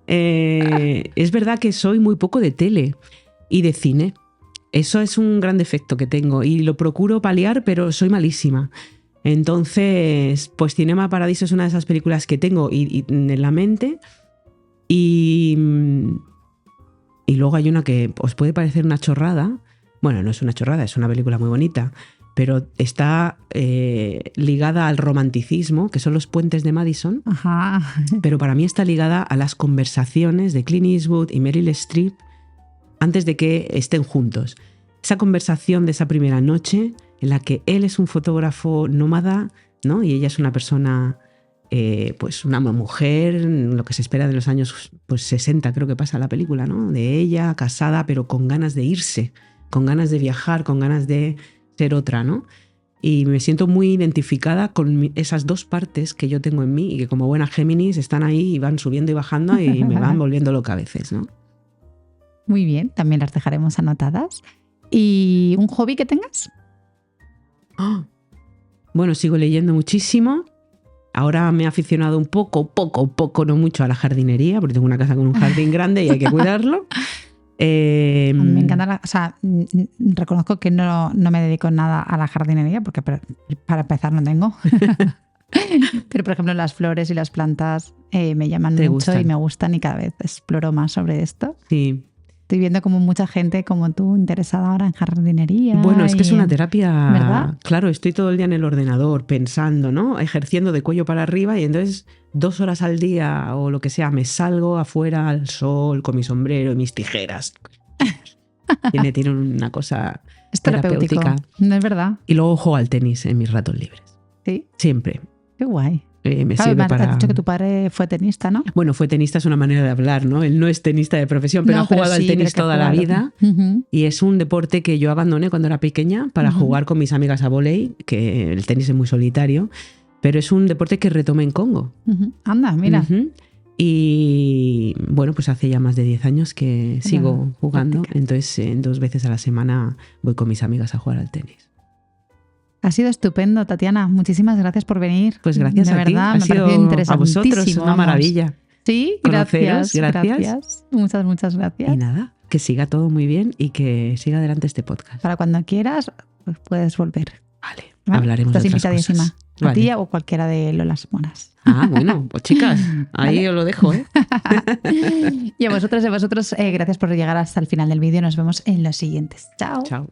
Es verdad que soy muy poco de tele y de cine. Eso es un gran defecto que tengo y lo procuro paliar, pero soy malísima. Entonces, pues Cinema Paradiso es una de esas películas que tengo y en la mente y luego hay una que os puede parecer una chorrada. Bueno, no es una chorrada, es una película muy bonita, pero está ligada al romanticismo, que son Los puentes de Madison. Ajá. Pero para mí está ligada a las conversaciones de Clint Eastwood y Meryl Streep antes de que estén juntos. Esa conversación de esa primera noche en la que él es un fotógrafo nómada, ¿no? Y ella es una persona, pues una mujer, lo que se espera de los años 60, creo que pasa la película, ¿no? De ella, casada, pero con ganas de irse, con ganas de viajar, con ganas de ser otra, ¿no? Y me siento muy identificada con esas dos partes que yo tengo en mí y que como buena Géminis están ahí y van subiendo y bajando y me van volviendo loca a veces, ¿no? Muy bien, también las dejaremos anotadas. ¿Y un hobby que tengas? Bueno, sigo leyendo muchísimo. Ahora me he aficionado un poco, no mucho a la jardinería, porque tengo una casa con un jardín grande y hay que cuidarlo. Me encanta, reconozco que no me dedico nada a la jardinería, porque para empezar no tengo. Pero, por ejemplo, las flores y las plantas me llaman mucho y me gustan y cada vez exploro más sobre esto. Sí. Estoy viendo como mucha gente como tú interesada ahora en jardinería. Bueno, es que es una terapia, ¿verdad? Claro, estoy todo el día en el ordenador pensando, ¿no? Ejerciendo de cuello para arriba y entonces 2 horas al día o lo que sea, me salgo afuera al sol con mi sombrero y mis tijeras. Tiene una cosa es terapéutica. No es verdad. Y luego juego al tenis en mis ratos libres. Sí. Siempre. Qué guay. Me sirve para... Has dicho que tu padre fue tenista, ¿no? Bueno, fue tenista, es una manera de hablar, ¿no? Él no es tenista de profesión, pero ha jugado al tenis toda la vida. Uh-huh. Y es un deporte que yo abandoné cuando era pequeña para jugar con mis amigas a vóley, que el tenis es muy solitario, pero es un deporte que retomé en Congo. Uh-huh. Anda, mira. Uh-huh. Y bueno, pues hace ya más de 10 años que sigo jugando, entonces 2 veces a la semana voy con mis amigas a jugar al tenis. Ha sido estupendo, Tatiana. Muchísimas gracias por venir. Pues gracias de a verdad, ti. me pareció interesantísimo. A vosotros, una maravilla. Sí, gracias. Muchas gracias. Y nada, que siga todo muy bien y que siga adelante este podcast. Para cuando quieras, pues puedes volver. Vale, hablaremos de otras invitadísima. cosas. A Vale. ti o cualquiera de Lolas Moras. Bueno, pues chicas, ahí ¿vale? Os lo dejo, ¿eh? Y a vosotros, gracias por llegar hasta el final del vídeo. Nos vemos en los siguientes. Chao. Chao.